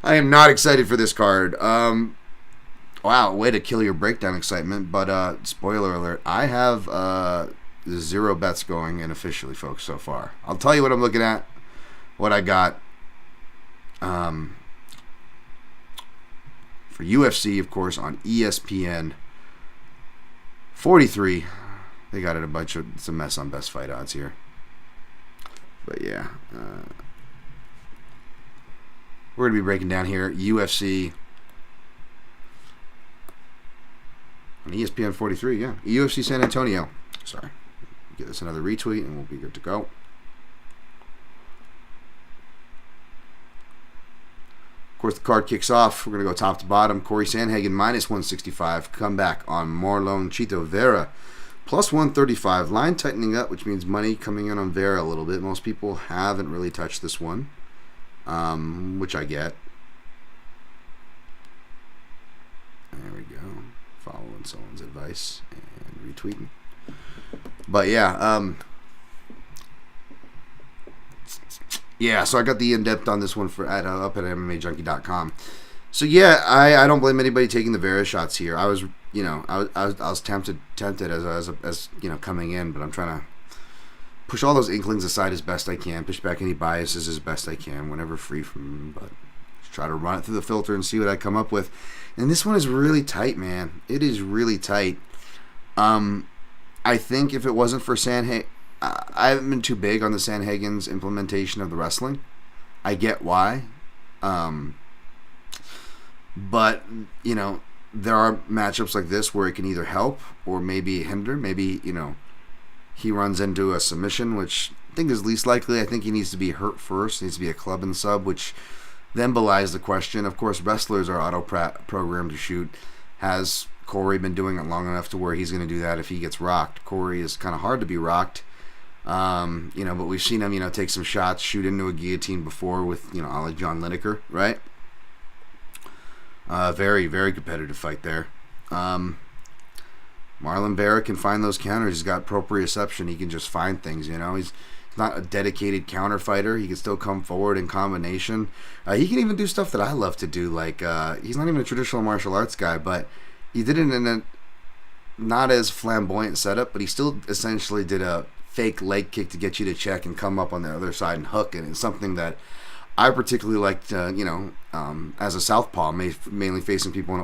I am not excited for this card. Wow, way to kill your breakdown excitement. But spoiler alert, I have 0 bets going in officially, folks, so far. I'll tell you what I'm looking at, what I got. For UFC, of course, on ESPN 43. They got it it's a mess on best fight odds here. But yeah. We're going to be breaking down here UFC on ESPN 43, yeah. UFC San Antonio. Sorry. Get this another retweet and we'll be good to go. Of course, the card kicks off. We're going to go top to bottom. Corey Sandhagen minus 165. Comeback on Marlon Chito Vera. Plus 135. Line tightening up, which means money coming in on Vera a little bit. Most people haven't really touched this one, which I get. There we go. Following someone's advice and retweeting. But yeah, so I got the in-depth on this one up at MMAJunkie.com. So yeah, I don't blame anybody taking the Vera shots here. I was I was tempted as coming in, but I'm trying to push all those inklings aside as best I can, push back any biases as best I can, whenever free from, but just try to run it through the filter and see what I come up with. And this one is really tight, man. It is really tight. I think if it wasn't for Sandhagen, I haven't been too big on the Sandhagen's implementation of the wrestling. I get why. But, there are matchups like this where it can either help or maybe hinder. Maybe, he runs into a submission, which I think is least likely. I think he needs to be hurt first. He needs to be a club and sub, which then belies the question. Of course, wrestlers are auto-programmed to shoot. Has Corey been doing it long enough to where he's going to do that if he gets rocked? Corey is kind of hard to be rocked. But we've seen him, take some shots, shoot into a guillotine before with, a la John Lineker, right? Very, very competitive fight there. Marlon Vera can find those counters. He's got proprioception. He can just find things, He's not a dedicated counter fighter. He can still come forward in combination. He can even do stuff that I love to do. Like, he's not even a traditional martial arts guy, but he did it in a not as flamboyant setup, but he still essentially did a fake leg kick to get you to check and come up on the other side and hook. And it's something that I particularly liked, as a southpaw, mainly facing people in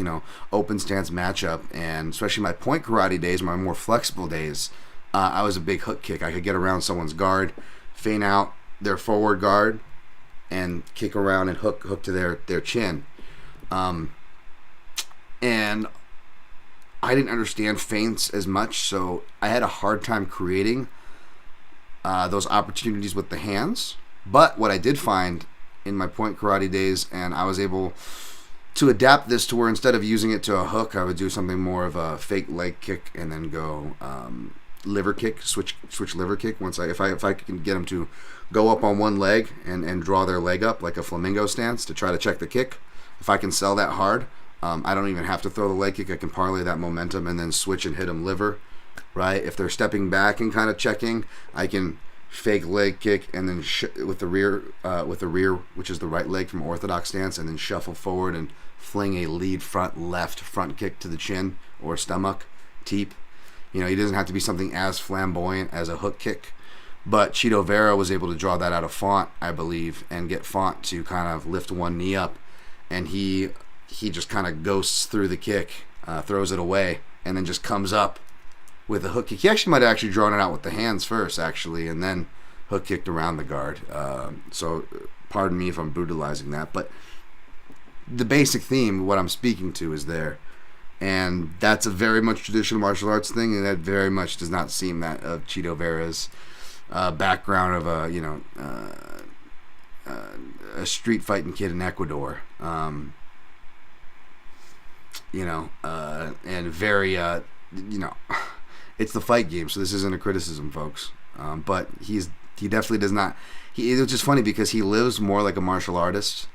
an open stance matchup, and especially my point karate days, my more flexible days, I was a big hook kick. I could get around someone's guard, feint out their forward guard, and kick around and hook to their chin. And I didn't understand feints as much, so I had a hard time creating those opportunities with the hands. But what I did find in my point karate days, and I was able to adapt this to where instead of using it to a hook, I would do something more of a fake leg kick and then go liver kick, switch liver kick. If I can get them to go up on one leg and draw their leg up like a flamingo stance to try to check the kick, if I can sell that hard, I don't even have to throw the leg kick. I can parlay that momentum and then switch and hit them liver, right? If they're stepping back and kind of checking, I can fake leg kick and then with the rear, which is the right leg from orthodox stance, and then shuffle forward and fling a lead left front kick to the chin or stomach, teep. He doesn't have to be something as flamboyant as a hook kick, but Chito Vera was able to draw that out of Font, I believe, and get Font to kind of lift one knee up, and he just kind of ghosts through the kick, throws it away, and then just comes up with a hook kick. He actually might have actually drawn it out with the hands first, actually, and then hook kicked around the guard. So pardon me if I'm brutalizing that, but the basic theme, what I'm speaking to, is there. And that's a very much traditional martial arts thing, and that very much does not seem that of Chito Vera's background of a street fighting kid in Ecuador. And very, it's the fight game, so this isn't a criticism, folks. But he definitely does not. It's just funny because he lives more like a martial artist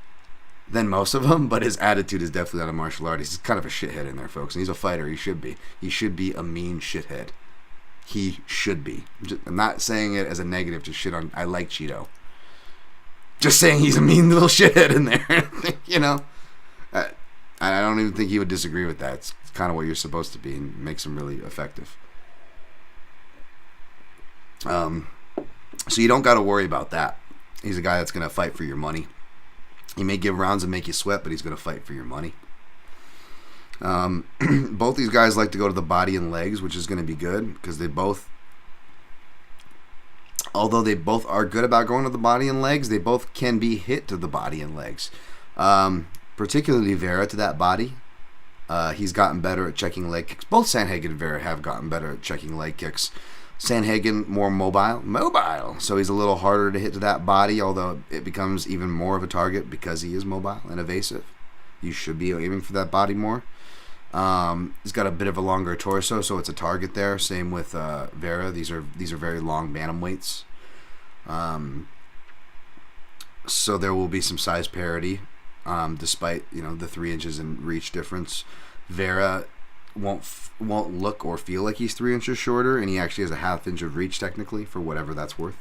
than most of them, but his attitude is definitely not a martial artist. He's kind of a shithead in there, folks, and he's a fighter. He should be. He should be a mean shithead. He should be. I'm not saying it as a negative to shit on. I like Cheeto. Just saying he's a mean little shithead in there. I don't even think he would disagree with that. It's kind of what you're supposed to be, and makes him really effective. So you don't got to worry about that. He's a guy that's going to fight for your money. He may give rounds and make you sweat, but he's going to fight for your money. Both these guys like to go to the body and legs, which is going to be good because although they both are good about going to the body and legs, they both can be hit to the body and legs. Particularly Vera to that body. He's gotten better at checking leg kicks. Both Sandhagen and Vera have gotten better at checking leg kicks. Sandhagen more mobile, so he's a little harder to hit to that body, although it becomes even more of a target because he is mobile and evasive. You should be aiming for that body more. He's got a bit of a longer torso, so it's a target there. Same with Vera. These are very long bantamweights. So there will be some size parity, despite the 3 inches in reach difference. Vera won't look or feel like he's 3 inches shorter, and he actually has a half inch of reach technically, for whatever that's worth.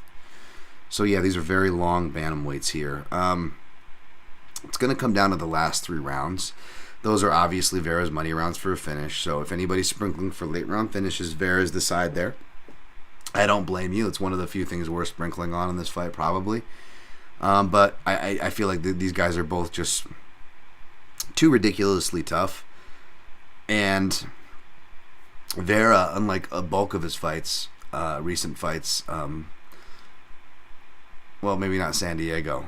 So yeah, these are very long bantamweights here. It's going to come down to the last 3 rounds. Those are obviously Vera's money rounds for a finish. So if anybody's sprinkling for late round finishes, Vera's the side there. I don't blame you. It's one of the few things we're sprinkling on in this fight, probably. But I feel like these guys are both just too ridiculously tough. And Vera, unlike a bulk of his fights, recent fights, well, maybe not San Diego,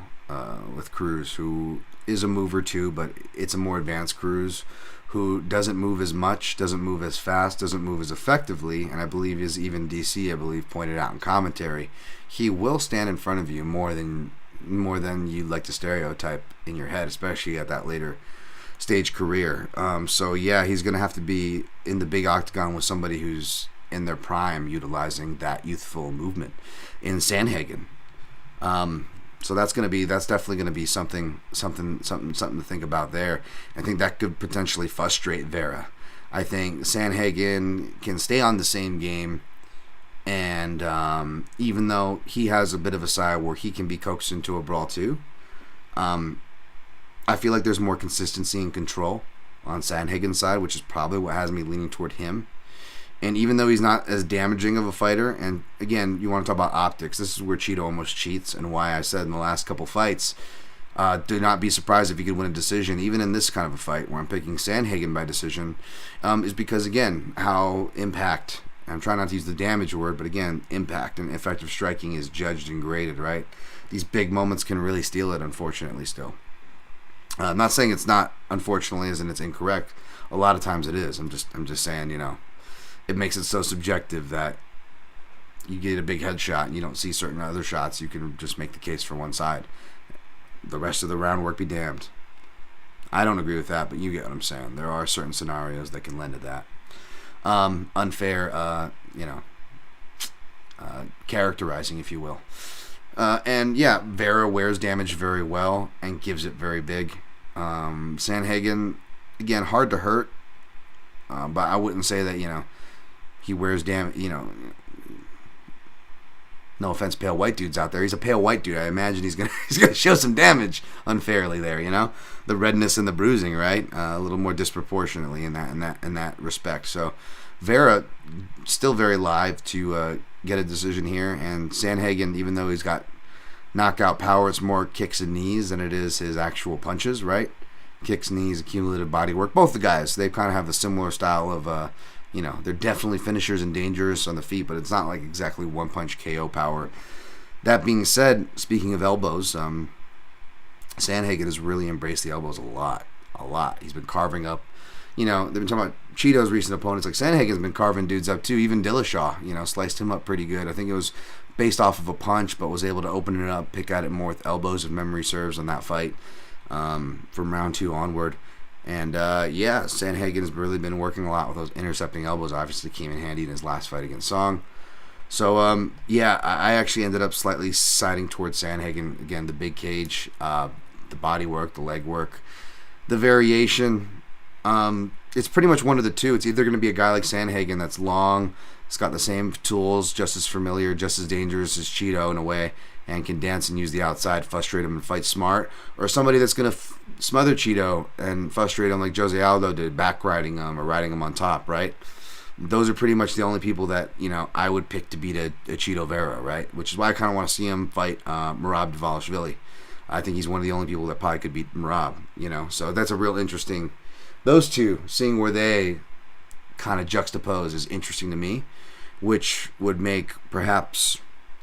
with Cruz, who is a mover too, but it's a more advanced Cruz who doesn't move as much, doesn't move as fast, doesn't move as effectively, and I believe as even DC, pointed out in commentary, he will stand in front of you more than you'd like to stereotype in your head, especially at that later stage career. So yeah, he's going to have to be in the big octagon with somebody who's in their prime, utilizing that youthful movement in Sandhagen. So that's definitely going to be something to think about there. I think that could potentially frustrate Vera. I think Sandhagen can stay on the same game, and even though he has a bit of a side where he can be coaxed into a brawl too, I feel like there's more consistency and control on Sandhagen's side, which is probably what has me leaning toward him. And even though he's not as damaging of a fighter, and again, you want to talk about optics, this is where Cheeto almost cheats, and why I said in the last couple fights, do not be surprised if he could win a decision, even in this kind of a fight, where I'm picking Sandhagen by decision, is because, again, how impact, I'm trying not to use the damage word, but again, impact and effective striking is judged and graded, right? These big moments can really steal it, unfortunately, still. I'm not saying it's not, unfortunately, as in it's incorrect. A lot of times it is. I'm just saying, it makes it so subjective that you get a big headshot and you don't see certain other shots. You can just make the case for one side. The rest of the round work be damned. I don't agree with that, but you get what I'm saying. There are certain scenarios that can lend to that. Unfair, characterizing, if you will. And yeah, Vera wears damage very well and gives it very big. Sandhagen, again, hard to hurt, but I wouldn't say that, he wears damage, no offense, pale white dudes out there. He's a pale white dude. I imagine he's gonna show some damage unfairly there, the redness and the bruising, right? A little more disproportionately in that respect. So Vera still very live to get a decision here, and Sandhagen, even though he's got knockout power, it's more kicks and knees than it is his actual punches, right? Kicks, knees, accumulative body work. Both the guys, they kind of have the similar style of, they're definitely finishers and dangerous on the feet, but it's not like exactly one punch KO power. That being said, speaking of elbows, Sandhagen has really embraced the elbows a lot. He's been carving up, they've been talking about Cheeto's recent opponents. Like Sandhagen's been carving dudes up too. Even Dillashaw, sliced him up pretty good. I think it was based off of a punch, but was able to open it up, pick at it more with elbows if memory serves on that fight from round 2 onward. And Sandhagen has really been working a lot with those intercepting elbows. Obviously came in handy in his last fight against Song. So I actually ended up slightly siding towards Sandhagen. Again, the big cage, the body work, the leg work, the variation. It's pretty much one of the two. It's either going to be a guy like Sandhagen that's long, it's got the same tools, just as familiar, just as dangerous as Cheeto in a way, and can dance and use the outside, frustrate him and fight smart, or somebody that's going to smother Cheeto and frustrate him like Jose Aldo did, back riding him or riding him on top, right? Those are pretty much the only people that, I would pick to beat a Cheeto Vera, right? Which is why I kind of want to see him fight Merab Dvalishvili. I think he's one of the only people that probably could beat Merab, So that's a real interesting... Those two, seeing where they kind of juxtapose is interesting to me, which would make perhaps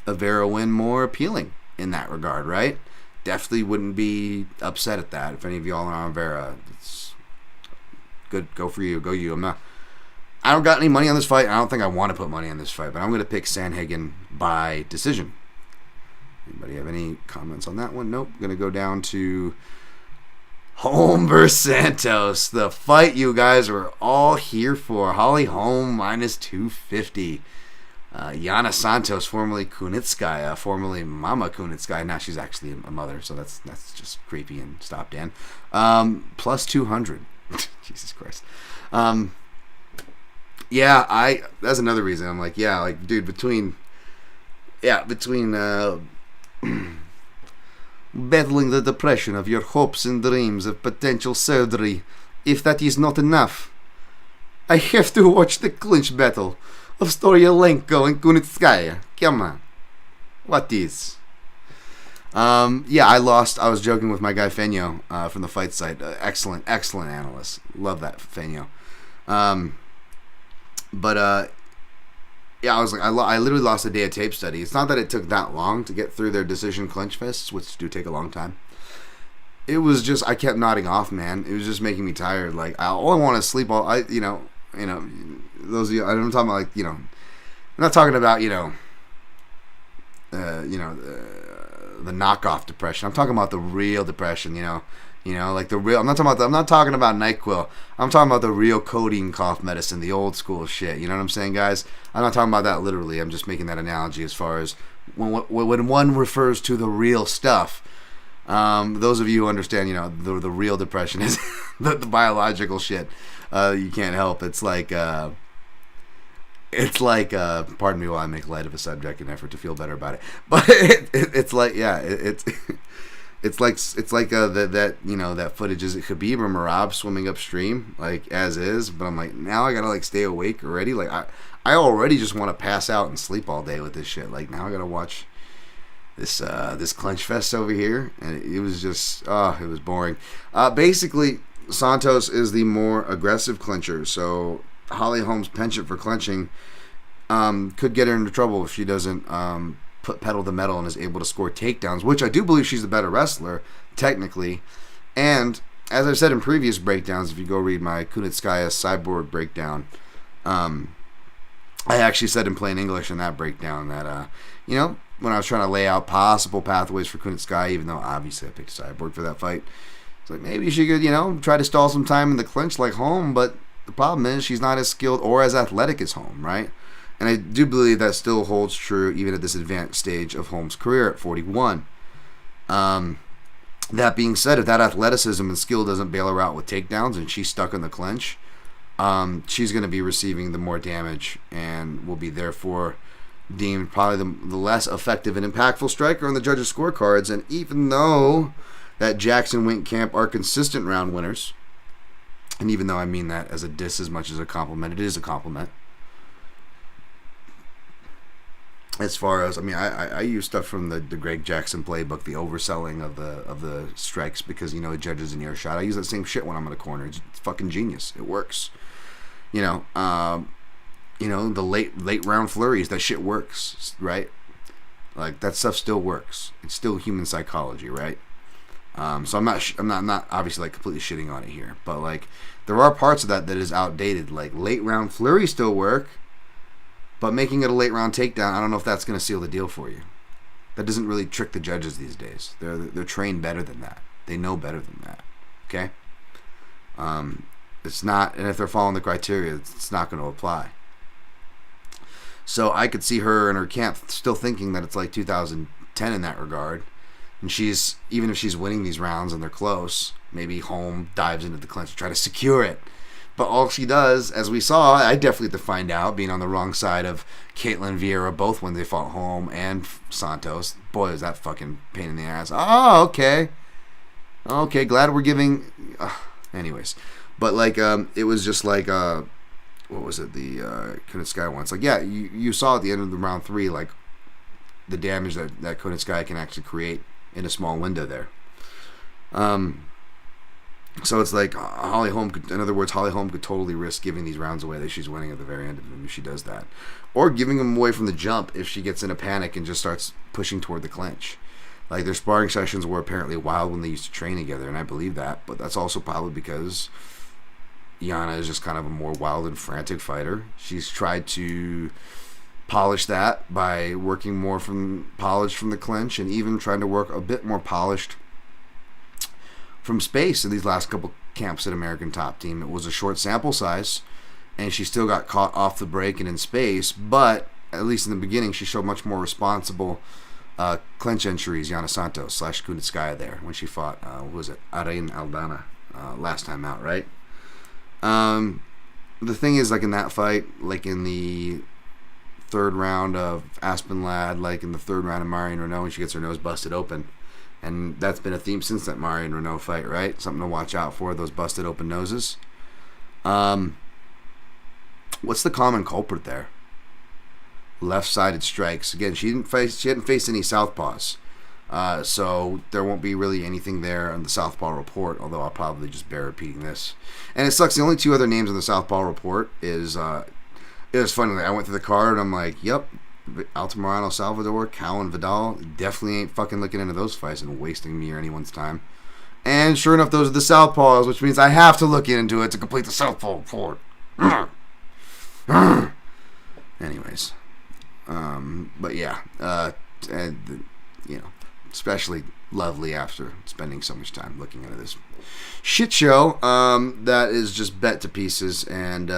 a Vera win more appealing in that regard, right? Definitely wouldn't be upset at that. If any of y'all are on Vera, it's good. Go for you. Go you. I don't got any money on this fight. I don't think I want to put money on this fight, but I'm going to pick Sandhagen by decision. Anybody have any comments on that one? Nope. Going to go down to Holm versus Santos, the fight you guys were all here for. Holly Holm minus 250. Yana Santos, formerly Kunitskaya, formerly Mama Kunitskaya. Now she's actually a mother, so that's just creepy. And stop, Dan. Plus 200. Jesus Christ. That's another reason. I'm like, between battling the depression of your hopes and dreams of potential surgery. If that is not enough, I have to watch the clinch battle of Storyalenko and Kunitskaya. Come on. What is? Yeah, I lost. I was joking with my guy Feño from the fight site. Excellent analyst. Love that Feño. Yeah, I literally lost a day of tape study. It's not that it took that long to get through their decision clinch fests, which do take a long time. It was just I kept nodding off, man. It was just making me tired. Like I want to sleep all. Those of you. I'm talking about I'm not talking about the knockoff depression. I'm talking about the real depression. Like the real. I'm not talking about NyQuil. I'm talking about the real codeine cough medicine, the old school shit. You know what I'm saying, guys? I'm not talking about that literally. I'm just making that analogy as far as when one refers to the real stuff. Those of you who understand, the real depression is the biological shit. You can't help. It's like, pardon me while I make light of a subject in an effort to feel better about it. But it's like, yeah, it's like that footage is Khabib or Merab swimming upstream as is. But I'm like, now I gotta stay awake already. I already just want to pass out and sleep all day with this shit. Now I gotta watch this clinch fest over here, and it was just it was boring. Basically, Santos is the more aggressive clincher, so Holly Holm's penchant for clinching could get her into trouble if she doesn't put pedal to the metal and is able to score takedowns, which I do believe she's the better wrestler technically. And as I've said in previous breakdowns, if you go read my Kunitskaya Cyborg breakdown, I actually said in plain English in that breakdown that when I was trying to lay out possible pathways for Kunitskaya, even though obviously I picked Cyborg for that fight, it's like maybe she could, try to stall some time in the clinch like Holm, but the problem is she's not as skilled or as athletic as Holm, right? And I do believe that still holds true even at this advanced stage of Holm's career at 41. That being said, if that athleticism and skill doesn't bail her out with takedowns and she's stuck in the clinch, she's going to be receiving the more damage and will be therefore deemed probably the less effective and impactful striker on the judges' scorecards. And even though that Jackson Wink camp are consistent round winners, and even though I mean that as a diss as much as a compliment, it is a compliment. As far as I use stuff from the Greg Jackson playbook, the overselling of the strikes because the judges in earshot. I use that same shit when I'm in a corner. It's fucking genius. It works. The late round flurries. That shit works, right? That stuff still works. It's still human psychology, right? So I'm not obviously completely shitting on it here, but there are parts of that is outdated. Late round flurries still work. But making it a late round takedown, I don't know if that's going to seal the deal for you. That doesn't really trick the judges these days. They're trained better than that. They know better than that. Okay? It's not, and if they're following the criteria, it's not going to apply. So I could see her and her camp still thinking that it's 2010 in that regard. And even if she's winning these rounds and they're close, maybe Holm dives into the clinch to try to secure it. But all she does, as we saw, I definitely had to find out, being on the wrong side of Caitlin Vera, both when they fought Holm and Santos. Boy, was that fucking pain in the ass. Oh, okay. Okay, glad we're giving... anyways. But, it was just what was it? The Kunitskaya one. It's you saw at the end of the round 3, the damage that Kunitskaya can actually create in a small window there. So it's Holly Holm could totally risk giving these rounds away that she's winning at the very end of them if she does that. Or giving them away from the jump if she gets in a panic and just starts pushing toward the clinch. Their sparring sessions were apparently wild when they used to train together, and I believe that. But that's also probably because Yana is just kind of a more wild and frantic fighter. She's tried to polish that by working more polished from the clinch and even trying to work a bit more polished from space in these last couple camps at American Top Team. It was a short sample size, and she still got caught off the break and in space, but at least in the beginning, she showed much more responsible clinch entries, Yana Santos / Kunitskaya there, when she fought, Arain Aldana last time out, right? The thing is, in that fight, in the third round of Aspen Ladd, in the third round of Marion Renault, when she gets her nose busted open, And that's been a theme since that Marion Renault fight, right? Something to watch out for, those busted open noses. What's the common culprit there? Left-sided strikes. Again, she hadn't faced any southpaws. So there won't be really anything there on the southpaw report, although I'll probably just bear repeating this. And it sucks. The only two other names on the southpaw report is, it was funny. I went through the card and I'm like, yep, Altamirano, Salvador, Cowan-Vidal. Definitely ain't fucking looking into those fights and wasting me or anyone's time. And sure enough, those are the southpaws, which means I have to look into it to complete the southpaw report. Anyways. But yeah, especially lovely after spending so much time looking into this shit show that is just bet to pieces. And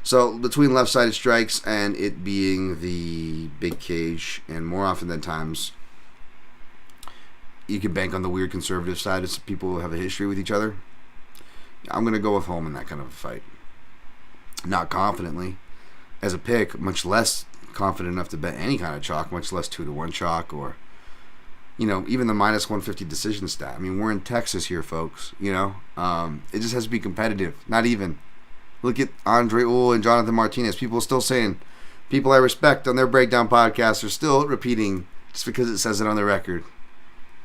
so between left-sided strikes and it being the big cage, and more often than times you can bank on the weird conservative side as people who have a history with each other. I'm going to go with Holm in that kind of a fight. Not confidently as a pick, much less confident enough to bet any kind of chalk, much less 2-1 chalk, or even the minus 150 decision stat. I mean, we're in Texas here, folks. It just has to be competitive. Not even. Look at Andre Uhl and Jonathan Martinez. People are still saying, people I respect on their breakdown podcasts are still repeating, just because it says it on the record,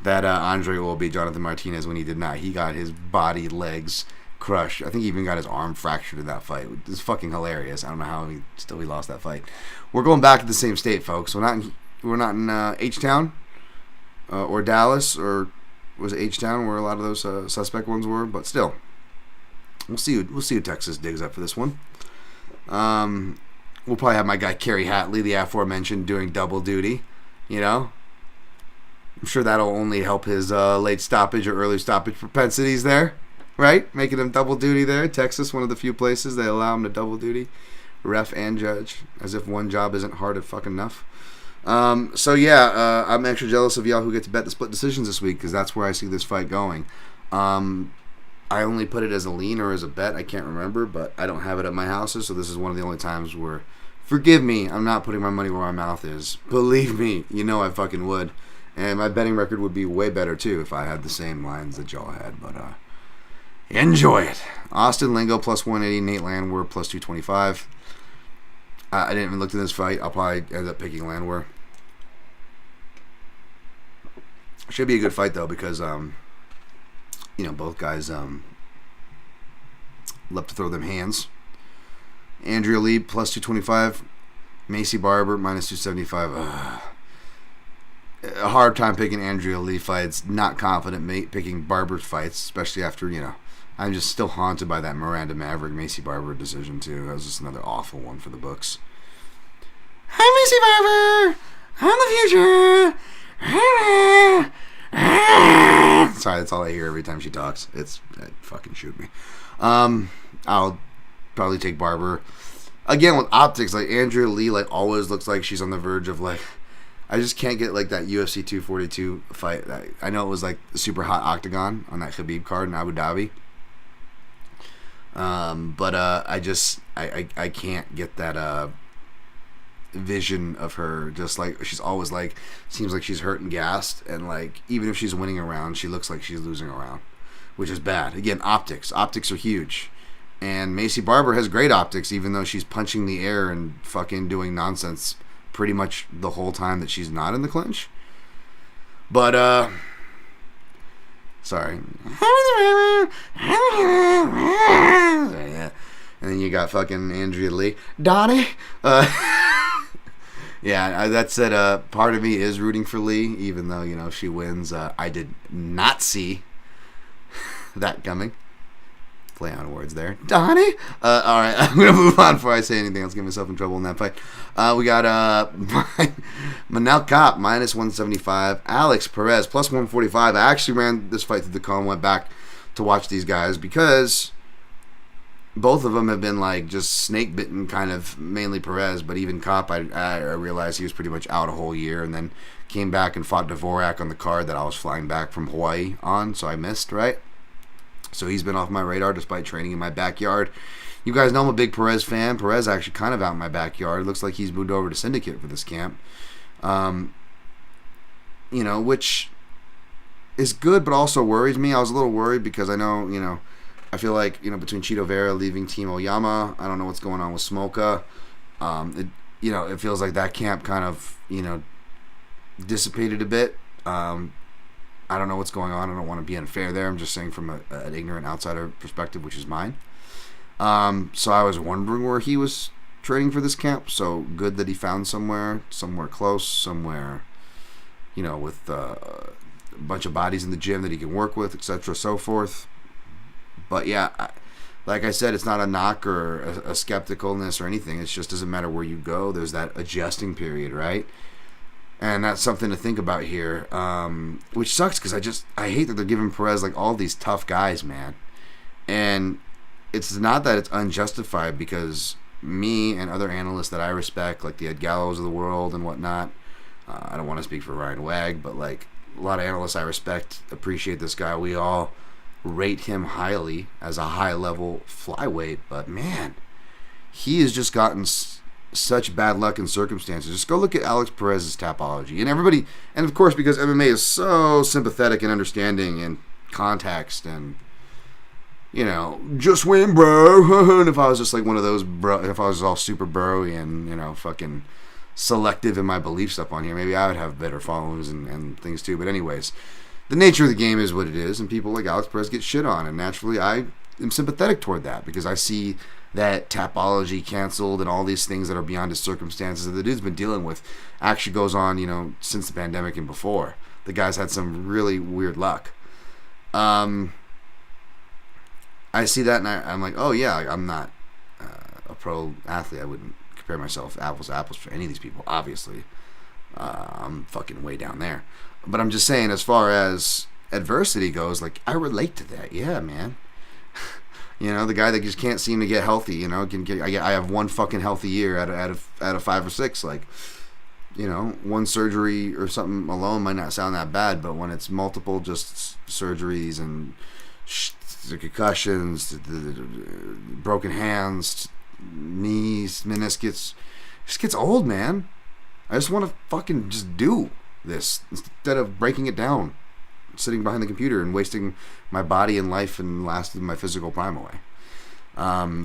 that Andre Uhl beat Jonathan Martinez when he did not. He got his body, legs crushed. I think he even got his arm fractured in that fight. It's fucking hilarious. I don't know how he lost that fight. We're going back to the same state, folks. We're not in H-Town or Dallas, or was it H-Town where a lot of those suspect ones were? But still, we'll see who Texas digs up for this one. We'll probably have my guy Kerry Hatley, the aforementioned, doing double duty. I'm sure that'll only help his late stoppage or early stoppage propensities there. Right? Making him double duty there. Texas, one of the few places they allow him to double duty. Ref and judge. As if one job isn't hard fucking enough. I'm extra jealous of y'all who get to bet the split decisions this week, because that's where I see this fight going. I only put it as a lean or as a bet. I can't remember, but I don't have it at my houses, so this is one of the only times where, forgive me, I'm not putting my money where my mouth is. Believe me, I fucking would. And my betting record would be way better, too, if I had the same lines that y'all had, but enjoy it. Austin Lingo plus 180, Nate Landwehr plus 225. I didn't even look at this fight. I'll probably end up picking Landwehr. Should be a good fight though, because both guys love to throw them hands. Andrea Lee plus 225, Macy Barber minus 275. A hard time picking Andrea Lee fights. Not confident picking Barber's fights, especially after I'm just still haunted by that Miranda Maverick Macy Barber decision too. That was just another awful one for the books. Hi, Macy Barber. I'm the future. Sorry, that's all I hear every time she talks. It fucking shoot me. I'll probably take Barber again with optics. Like Andrea Lee, always looks like she's on the verge of I just can't get that UFC 242 fight. I know it was a super hot octagon on that Khabib card in Abu Dhabi. But I can't get that vision of her. Just she's always seems like she's hurt and gassed, and even if she's winning a round, she looks like she's losing a round, which is bad. Again, optics are huge, and Macy Barber has great optics, even though she's punching the air and fucking doing nonsense pretty much the whole time that she's not in the clinch. But sorry. Yeah. And then you got fucking Andrea Lee. Donnie. Yeah, that said, part of me is rooting for Lee, even though, if she wins. I did not see that coming. Play on words there. Donnie? Alright, I'm going to move on before I say anything else. Get myself in trouble in that fight. We got Manel Kape, minus 175. Alex-Perez, plus 145. I actually ran this fight through the call and went back to watch these guys, because both of them have been just snake-bitten, kind of, mainly Perez, but even Kape, I realized he was pretty much out a whole year, and then came back and fought Dvorak on the card that I was flying back from Hawaii on, so I missed, right? So he's been off my radar despite training in my backyard. You guys know I'm a big Perez fan. Perez actually kind of out in my backyard. It looks like he's moved over to Syndicate for this camp. Which is good, but also worries me. I was a little worried because I know, I feel like, between Chito Vera leaving Team Oyama, I don't know what's going on with Smoka. It feels like that camp kind of, dissipated a bit. I don't know what's going on. I don't want to be unfair there. I'm just saying from an ignorant outsider perspective, which is mine. So I was wondering where he was training for this camp. So good that he found somewhere close, somewhere, with a bunch of bodies in the gym that he can work with, etc., so forth. But yeah, like I said, it's not a knock or a skepticalness or anything. It just doesn't matter where you go. There's that adjusting period, right? And that's something to think about here, which sucks because I hate that they're giving Perez like all these tough guys, man. And it's not that it's unjustified because me and other analysts that I respect, like the Ed Gallows of the world and whatnot, I don't want to speak for Ryan Wag, but like a lot of analysts I respect, appreciate this guy. We all rate him highly as a high-level flyweight, but man, he has just gotten such bad luck and circumstances. Just go look at Alex Perez's Tapology. And everybody, and of course, because MMA is so sympathetic and understanding and context and, just win, bro. And if I was just like one of those, bro, if I was all super broy and, fucking selective in my belief stuff on here, maybe I would have better followings and things too. But anyways, the nature of the game is what it is, and people like Alex Perez get shit on, and naturally I am sympathetic toward that because I see that Tapology canceled and all these things that are beyond his circumstances that the dude's been dealing with actually goes on, since the pandemic and before. The guy's had some really weird luck. I see that and I'm like, oh yeah, I'm not a pro athlete. I wouldn't compare myself apples to apples for any of these people, obviously. I'm fucking way down there. But I'm just saying, as far as adversity goes, like, I relate to that. Yeah, man. The guy that just can't seem to get healthy. I have one fucking healthy year out of 5 or 6. Like, one surgery or something alone might not sound that bad, but when it's multiple just surgeries and the concussions, the broken hands, knees, meniscus, it just gets old, man. I just want to fucking just do this instead of breaking it down, sitting behind the computer and wasting my body and life and lasting my physical prime away.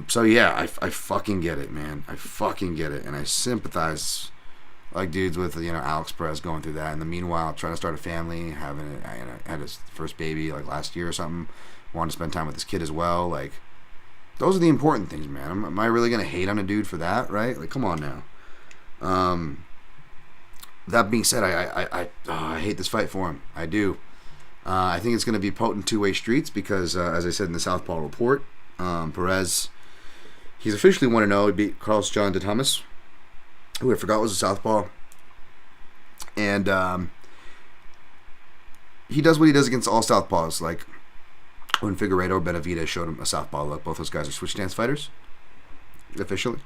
So yeah, I fucking get it, man. I fucking get it, and I sympathize like dudes with Alex Perez going through that. In the meanwhile, trying to start a family, had his first baby like last year or something. Wanted to spend time with his kid as well. Like, those are the important things, man. Am I really gonna hate on a dude for that, right? Like, come on now. That being said, I hate this fight for him. I do. I think it's going to be potent two-way streets because, as I said in the Southpaw Report, Perez, he's officially 1-0. He beat Carlos John de Thomas, who I forgot was a Southpaw. And he does what he does against all Southpaws. Like when Figueiredo or Benavidez showed him a Southpaw look. Both those guys are switch stance fighters, officially.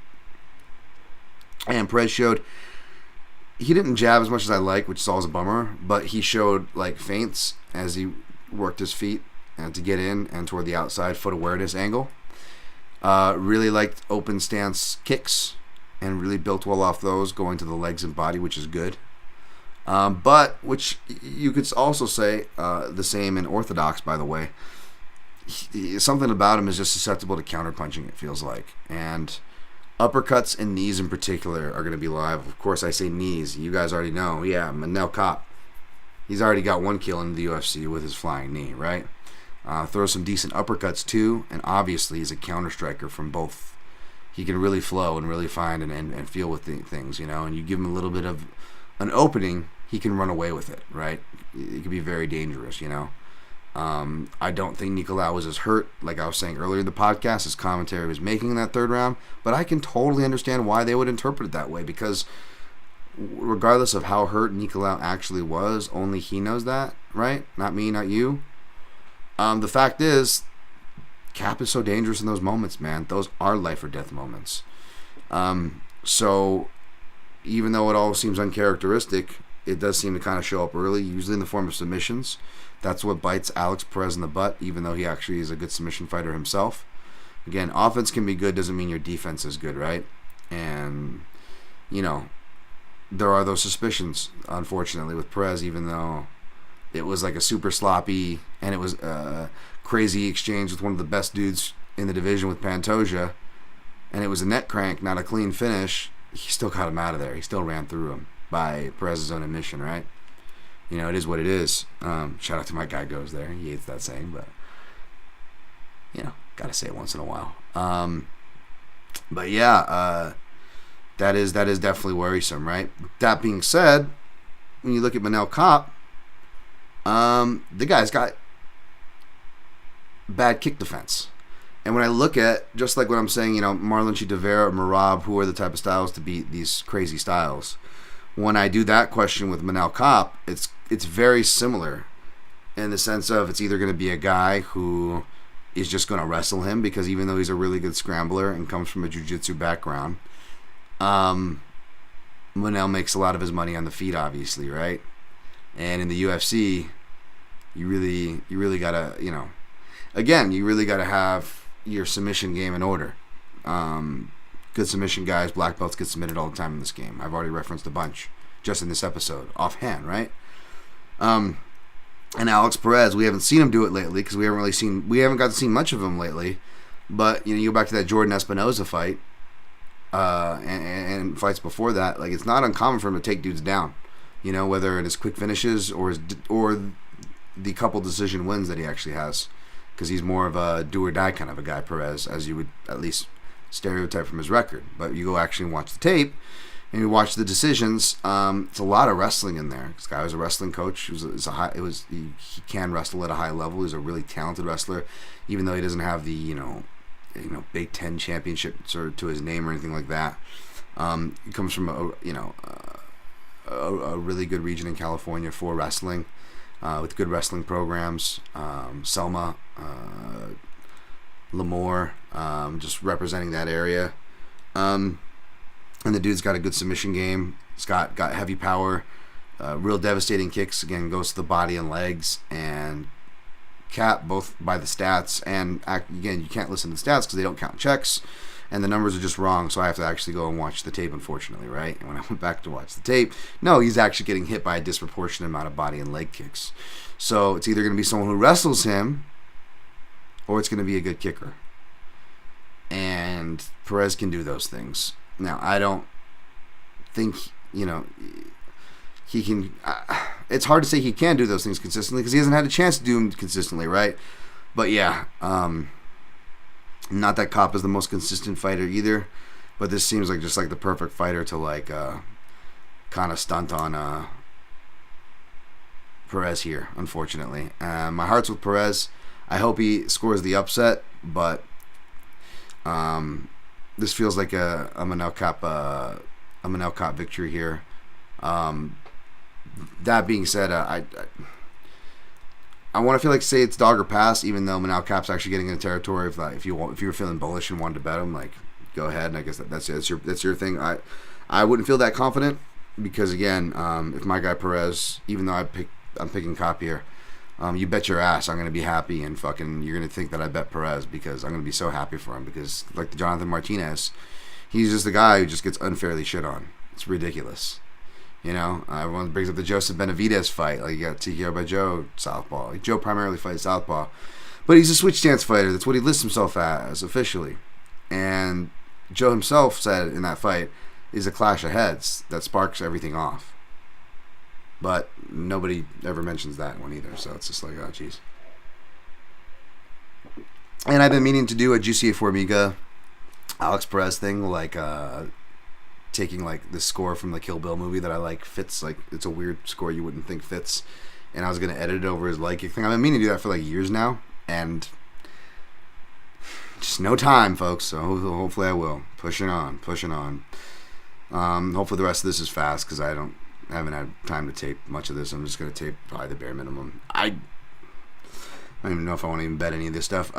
And Perez showed... He didn't jab as much as I like, which is always a bummer, but he showed like feints as he worked his feet and to get in and toward the outside foot awareness angle. Really liked open stance kicks and really built well off those, going to the legs and body, which is good. But which you could also say the same in orthodox, by the way. Something about him is just susceptible to counterpunching, it feels like, and uppercuts and knees in particular are going to be live. Of course, I say knees. You guys already know. Yeah, Manel Kape. He's already got one kill in the UFC with his flying knee, right? Throws some decent uppercuts too, and obviously he's a counter striker from both. He can really flow and really find and feel with things, and you give him a little bit of an opening, he can run away with it, right? It can be very dangerous, I don't think Nicolau was as hurt, like I was saying earlier in the podcast, his commentary was making in that third round, but I can totally understand why they would interpret it that way, because regardless of how hurt Nicolau actually was, only he knows that, right? Not me, not you. The fact is, Cap is so dangerous in those moments, man. Those are life or death moments. So even though it all seems uncharacteristic, it does seem to kind of show up early, usually in the form of submissions. That's what bites Alex Perez in the butt, even though he actually is a good submission fighter himself. Again, offense can be good, doesn't mean your defense is good, right? And, there are those suspicions, unfortunately, with Perez, even though it was like a super sloppy, and it was a crazy exchange with one of the best dudes in the division with Pantoja, and it was a neck crank, not a clean finish, he still got him out of there. He still ran through him by Perez's own admission, right? You know, it is what it is. Shout out to my guy Goes there. He hates that saying, but, you know, got to say it once in a while. But yeah, that is definitely worrisome, right? That being said, when you look at Manel Kape, the guy's got bad kick defense. And when I look at, just like what I'm saying, you know, Marlon Vera or Merab, who are the type of styles to beat these crazy styles, when I do that question with Manel Kape, it's very similar in the sense of it's either going to be a guy who is just going to wrestle him, because even though he's a really good scrambler and comes from a jiu-jitsu background, Manel makes a lot of his money on the feet, obviously, right? And in the UFC, you really gotta, you know, again, you really gotta have your submission game in order. Good submission guys, black belts get submitted all the time in this game. I've already referenced a bunch just in this episode, offhand, right? And Alex Perez, we haven't seen him do it lately because we haven't got to see much of him lately. But you know, you go back to that Jordan Espinoza fight, and fights before that, like, it's not uncommon for him to take dudes down. You know, whether it is quick finishes or the couple decision wins that he actually has, because he's more of a do or die kind of a guy, Perez, as you would at least stereotype from his record. But you go actually watch the tape and you watch the decisions. It's a lot of wrestling in there. This guy was a wrestling coach. He can wrestle at a high level. He's a really talented wrestler, even though he doesn't have the you know Big Ten championships to his name or anything like that. He comes from a really good region in California for wrestling, with good wrestling programs. Selma, Lemoore, just representing that area. And the dude's got a good submission game. He's got heavy power, real devastating kicks. Again, goes to the body and legs. And Kape, both by the stats, and again, you can't listen to the stats because they don't count checks, and the numbers are just wrong, so I have to actually go and watch the tape, unfortunately, right? And when I went back to watch the tape, no, he's actually getting hit by a disproportionate amount of body and leg kicks. So it's either going to be someone who wrestles him, or it's going to be a good kicker. And Perez can do those things. Now, I don't think, you know, he can... it's hard to say he can do those things consistently because he hasn't had a chance to do them consistently, right? But yeah, not that Kape is the most consistent fighter either, but this seems like just like the perfect fighter to like kind of stunt on Perez here, unfortunately. My heart's with Perez. I hope he scores the upset, but this feels like a Manel Kape victory here. That being said, I want to feel like say it's dog or pass, even though Manel Kape's actually getting into territory. If you were feeling bullish and wanted to bet him, like, go ahead. And I guess that's your thing. I wouldn't feel that confident because again, if my guy Perez, even though I'm picking Kape here, you bet your ass I'm gonna be happy and fucking you're gonna think that I bet Perez because I'm gonna be so happy for him because like the Jonathan Martinez, he's just a guy who just gets unfairly shit on. It's ridiculous. You know, everyone brings up the Joseph Benavidez fight. Like, you got TKO by Joe, southpaw. Joe primarily fights southpaw. But he's a switch stance fighter. That's what he lists himself as, officially. And Joe himself said in that fight, is a clash of heads that sparks everything off. But nobody ever mentions that one either. So it's just like, oh, jeez. And I've been meaning to do a Juicy Formiga Alex Perez thing, like, taking like the score from the Kill Bill movie that I like fits, like it's a weird score you wouldn't think fits, and I was gonna edit it over his like thing. I've been meaning to do that for like years now, and just no time, folks. So hopefully I will. Pushing on. Hopefully the rest of this is fast because I haven't had time to tape much of this. I'm just gonna tape probably the bare minimum. I don't even know if I want to even bet any of this stuff.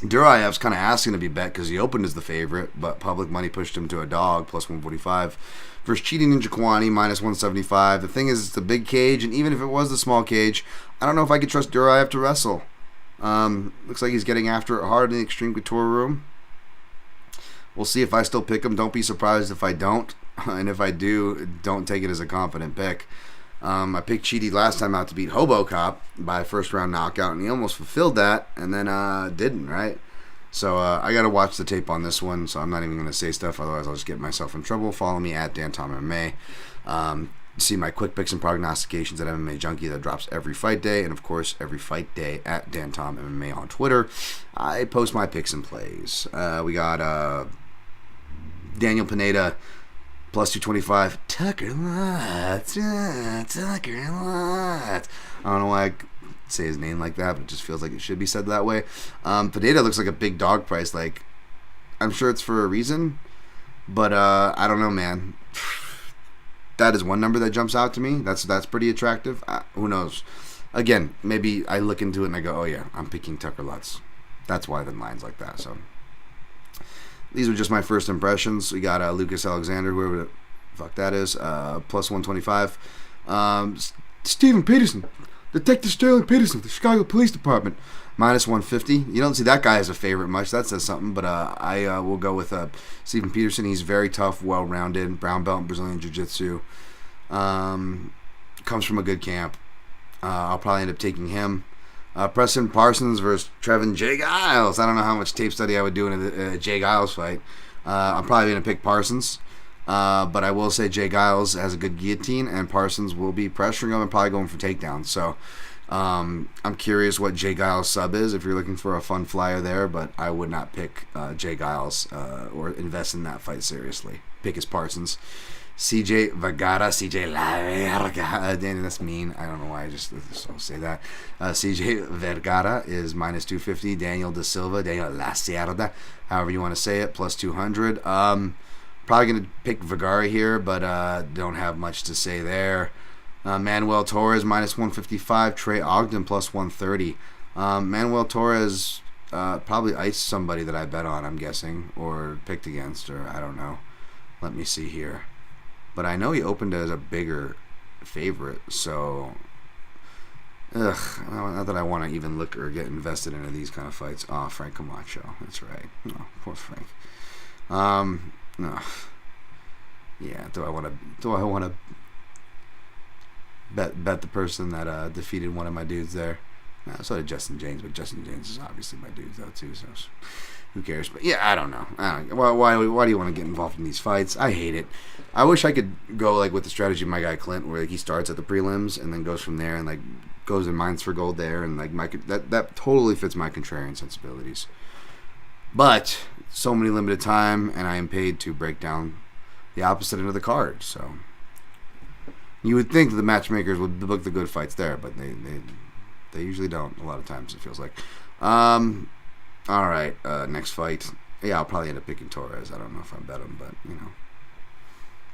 Duraev's kind of asking to be bet because he opened as the favorite, but public money pushed him to a dog, plus 145. Versus cheating Njokuani, minus 175. The thing is, it's a big cage, and even if it was the small cage, I don't know if I could trust Duraev to wrestle. Looks like he's getting after it hard in the Extreme Couture room. We'll see if I still pick him. Don't be surprised if I don't. And if I do, don't take it as a confident pick. I picked Chidi last time out to beat Hobo Cop by first round knockout, and he almost fulfilled that, and then didn't, right? So I got to watch the tape on this one, so I'm not even going to say stuff, otherwise I'll just get myself in trouble. Follow me at Dan Tom MMA. See my quick picks and prognostications at MMA Junkie that drops every fight day, and of course every fight day at Dan Tom MMA on Twitter. I post my picks and plays. We got Daniel Pineda plus 225. Tucker Lutz. Tucker Lutz. I don't know why I say his name like that, but it just feels like it should be said that way. Pineda looks like a big dog price. Like, I'm sure it's for a reason, but I don't know, man. That is one number that jumps out to me. That's pretty attractive. Who knows? Again, maybe I look into it and I go, oh yeah, I'm picking Tucker Lutz. That's why the line's like that. So these were just my first impressions. We got Lucas Alexander, whoever the fuck that is, plus 125. Stephen Peterson, Detective Sterling Peterson, the Chicago Police Department, minus 150. You don't see that guy as a favorite much. That says something, but I will go with Stephen Peterson. He's very tough, well-rounded, brown belt in Brazilian Jiu-Jitsu. Comes from a good camp. I'll probably end up taking him. Preston Parsons versus Trevin J. Giles. I don't know how much tape study I would do in a J. Giles fight. I'm probably going to pick Parsons. But I will say Jay Giles has a good guillotine, and Parsons will be pressuring him and probably going for takedowns. So I'm curious what Jay Giles' sub is if you're looking for a fun flyer there, but I would not pick Jay Giles or invest in that fight seriously. Pick his Parsons. CJ Vergara, Danny, that's mean. I don't know why I just say that. CJ Vergara is minus 250. Daniel Da Silva, Daniel La Sierra, however you want to say it, plus 200. Probably going to pick Vergara here, but don't have much to say there. Manuel Torres, minus 155. Torres-Ogden, plus 130. Manuel Torres probably iced somebody that I bet on, I'm guessing, or picked against, or I don't know. Let me see here. But I know he opened as a bigger favorite, so not that I want to even look or get invested into these kind of fights. Oh, Frank Camacho. That's right. Oh, poor Frank. No. Yeah, do I want to bet the person that defeated one of my dudes there? So did Justin James, but Justin James is obviously my dude though too, so who cares? But yeah, I don't know. Why do you want to get involved in these fights? I hate it. I wish I could go like with the strategy of my guy Clint, where like, he starts at the prelims and then goes from there and like goes in mines for gold there, and like that totally fits my contrarian sensibilities. But so many limited time, and I am paid to break down the opposite end of the card. So you would think the matchmakers would book the good fights there, but they usually don't. A lot of times it feels like. All right, next fight. Yeah, I'll probably end up picking Torres. I don't know if I bet him, but you know,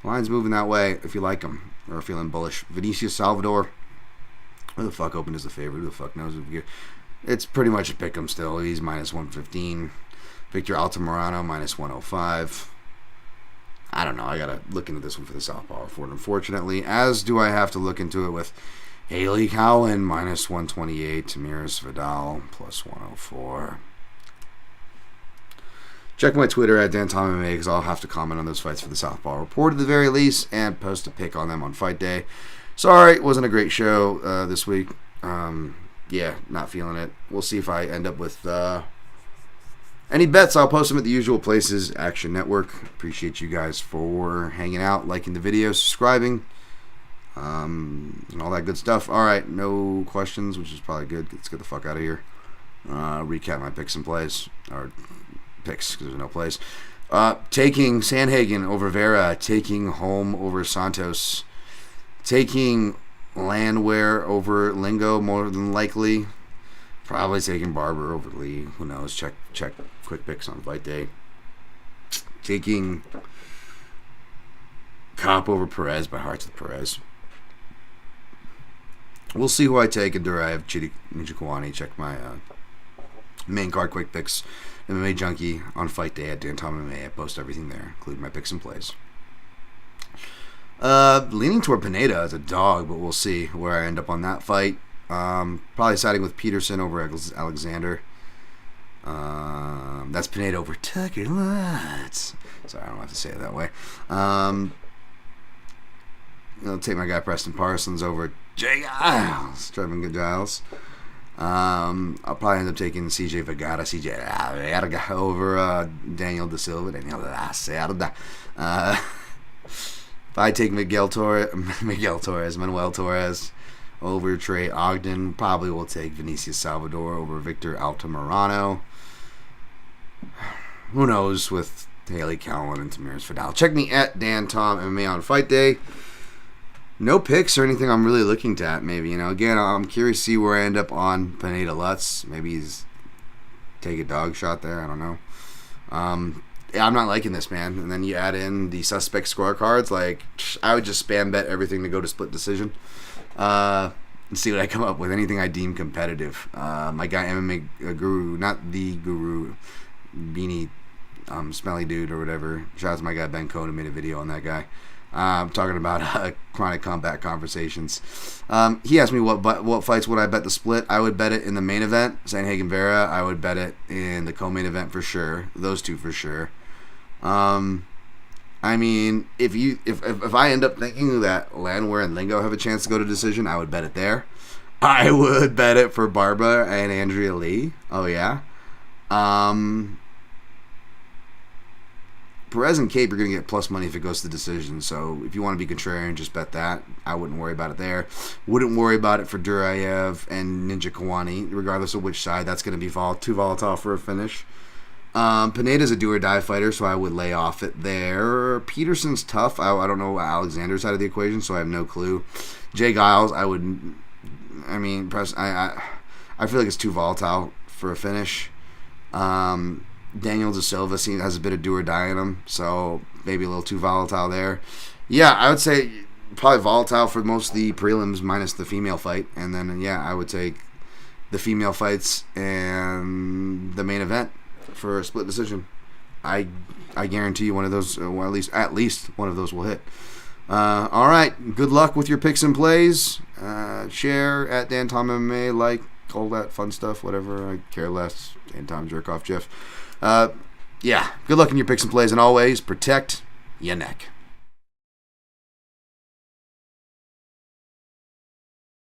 line's moving that way. If you like him or feeling bullish, Vinicius Salvador. Who the fuck opened as the favorite? Who the fuck knows? It's pretty much a pick him still. He's minus 115. Alexander-Peterson minus 105. I don't know. I gotta look into this one for the Southpaw Report, unfortunately. As do I have to look into it with Haley Cowan minus 128. Torres-Vidal plus 104. Check my Twitter at DanTomMMA because I'll have to comment on those fights for the Southpaw Report at the very least and post a pick on them on fight day. Sorry, it wasn't a great show this week. Yeah, not feeling it. We'll see if I end up with any bets. I'll post them at the usual places. Action Network. Appreciate you guys for hanging out, liking the video, subscribing, and all that good stuff. All right, no questions, which is probably good. Let's get the fuck out of here. Recap my picks and plays. Or picks, because there's no plays. Taking Sandhagen over Vera. Taking Holm over Santos. Taking Landwehr over Lingo, more than likely. Probably taking Barber over Lee. Who knows? Check quick picks on fight day. Taking Kape over Perez by Hearts of Perez. We'll see who I take in Duraev-Njokuani. Check my main card quick picks. MMA Junkie on fight day at Dan Tom MMA. I post everything there, including my picks and plays. Leaning toward Pineda as a dog, but we'll see where I end up on that fight. Probably siding with Peterson over Alexander. That's Pineda over Tucker Lutz. Sorry, I don't have to say it that way. I'll take my guy Preston Parsons over Jay Giles, Trevin Giles. I'll probably end up taking CJ Vergara over Daniel Da Silva. If I take Manuel Torres over Trey Ogden, probably will take Vinicius Salvador over Victor Altamirano. Who knows with Haley Cowan and Torres-Ogden. Check me at Dan Tom MMA on Fight Day. No picks or anything I'm really looking at. Maybe, again, I'm curious to see where I end up on Pineda-Lutz. Maybe he's take a dog shot there. I don't know. Yeah, I'm not liking this, man. And then you add in the suspect scorecards. Like, I would just spam bet everything to go to split decision. And see what I come up with. Anything I deem competitive. My guy MMA Guru, not the Guru, Beanie, Smelly Dude or whatever. Shout out to my guy Ben Cohn who made a video on that guy. I'm talking about chronic combat conversations. He asked me what fights would I bet the split. I would bet it in the main event, Sandhagen Vera. I would bet it in the co-main event for sure. Those two for sure. I mean, if I end up thinking that Landwehr and Lingo have a chance to go to decision, I would bet it there. I would bet it for Barber and Andrea Lee. Oh yeah. Perez and Kape are going to get plus money if it goes to decision. So if you want to be contrarian, just bet that. I wouldn't worry about it there. Wouldn't worry about it for Duraev and Njokuani, regardless of which side. That's going to be too volatile for a finish. Pineda's a do-or-die fighter, so I would lay off it there. Peterson's tough. I don't know Alexander's side of the equation, so I have no clue. Jay Giles, I feel like it's too volatile for a finish. Daniel Da Silva has a bit of do or die in him, so maybe a little too volatile there. Yeah, I would say probably volatile for most of the prelims minus the female fight, and then I would take the female fights and the main event for a split decision. I guarantee you one of those, or at least one of those will hit. All right, good luck with your picks and plays. Share at Dan Tom MMA, like all that fun stuff, whatever. I care less. Dan Tom Jerk Off Jeff. Good luck in your picks and plays, and always protect your neck.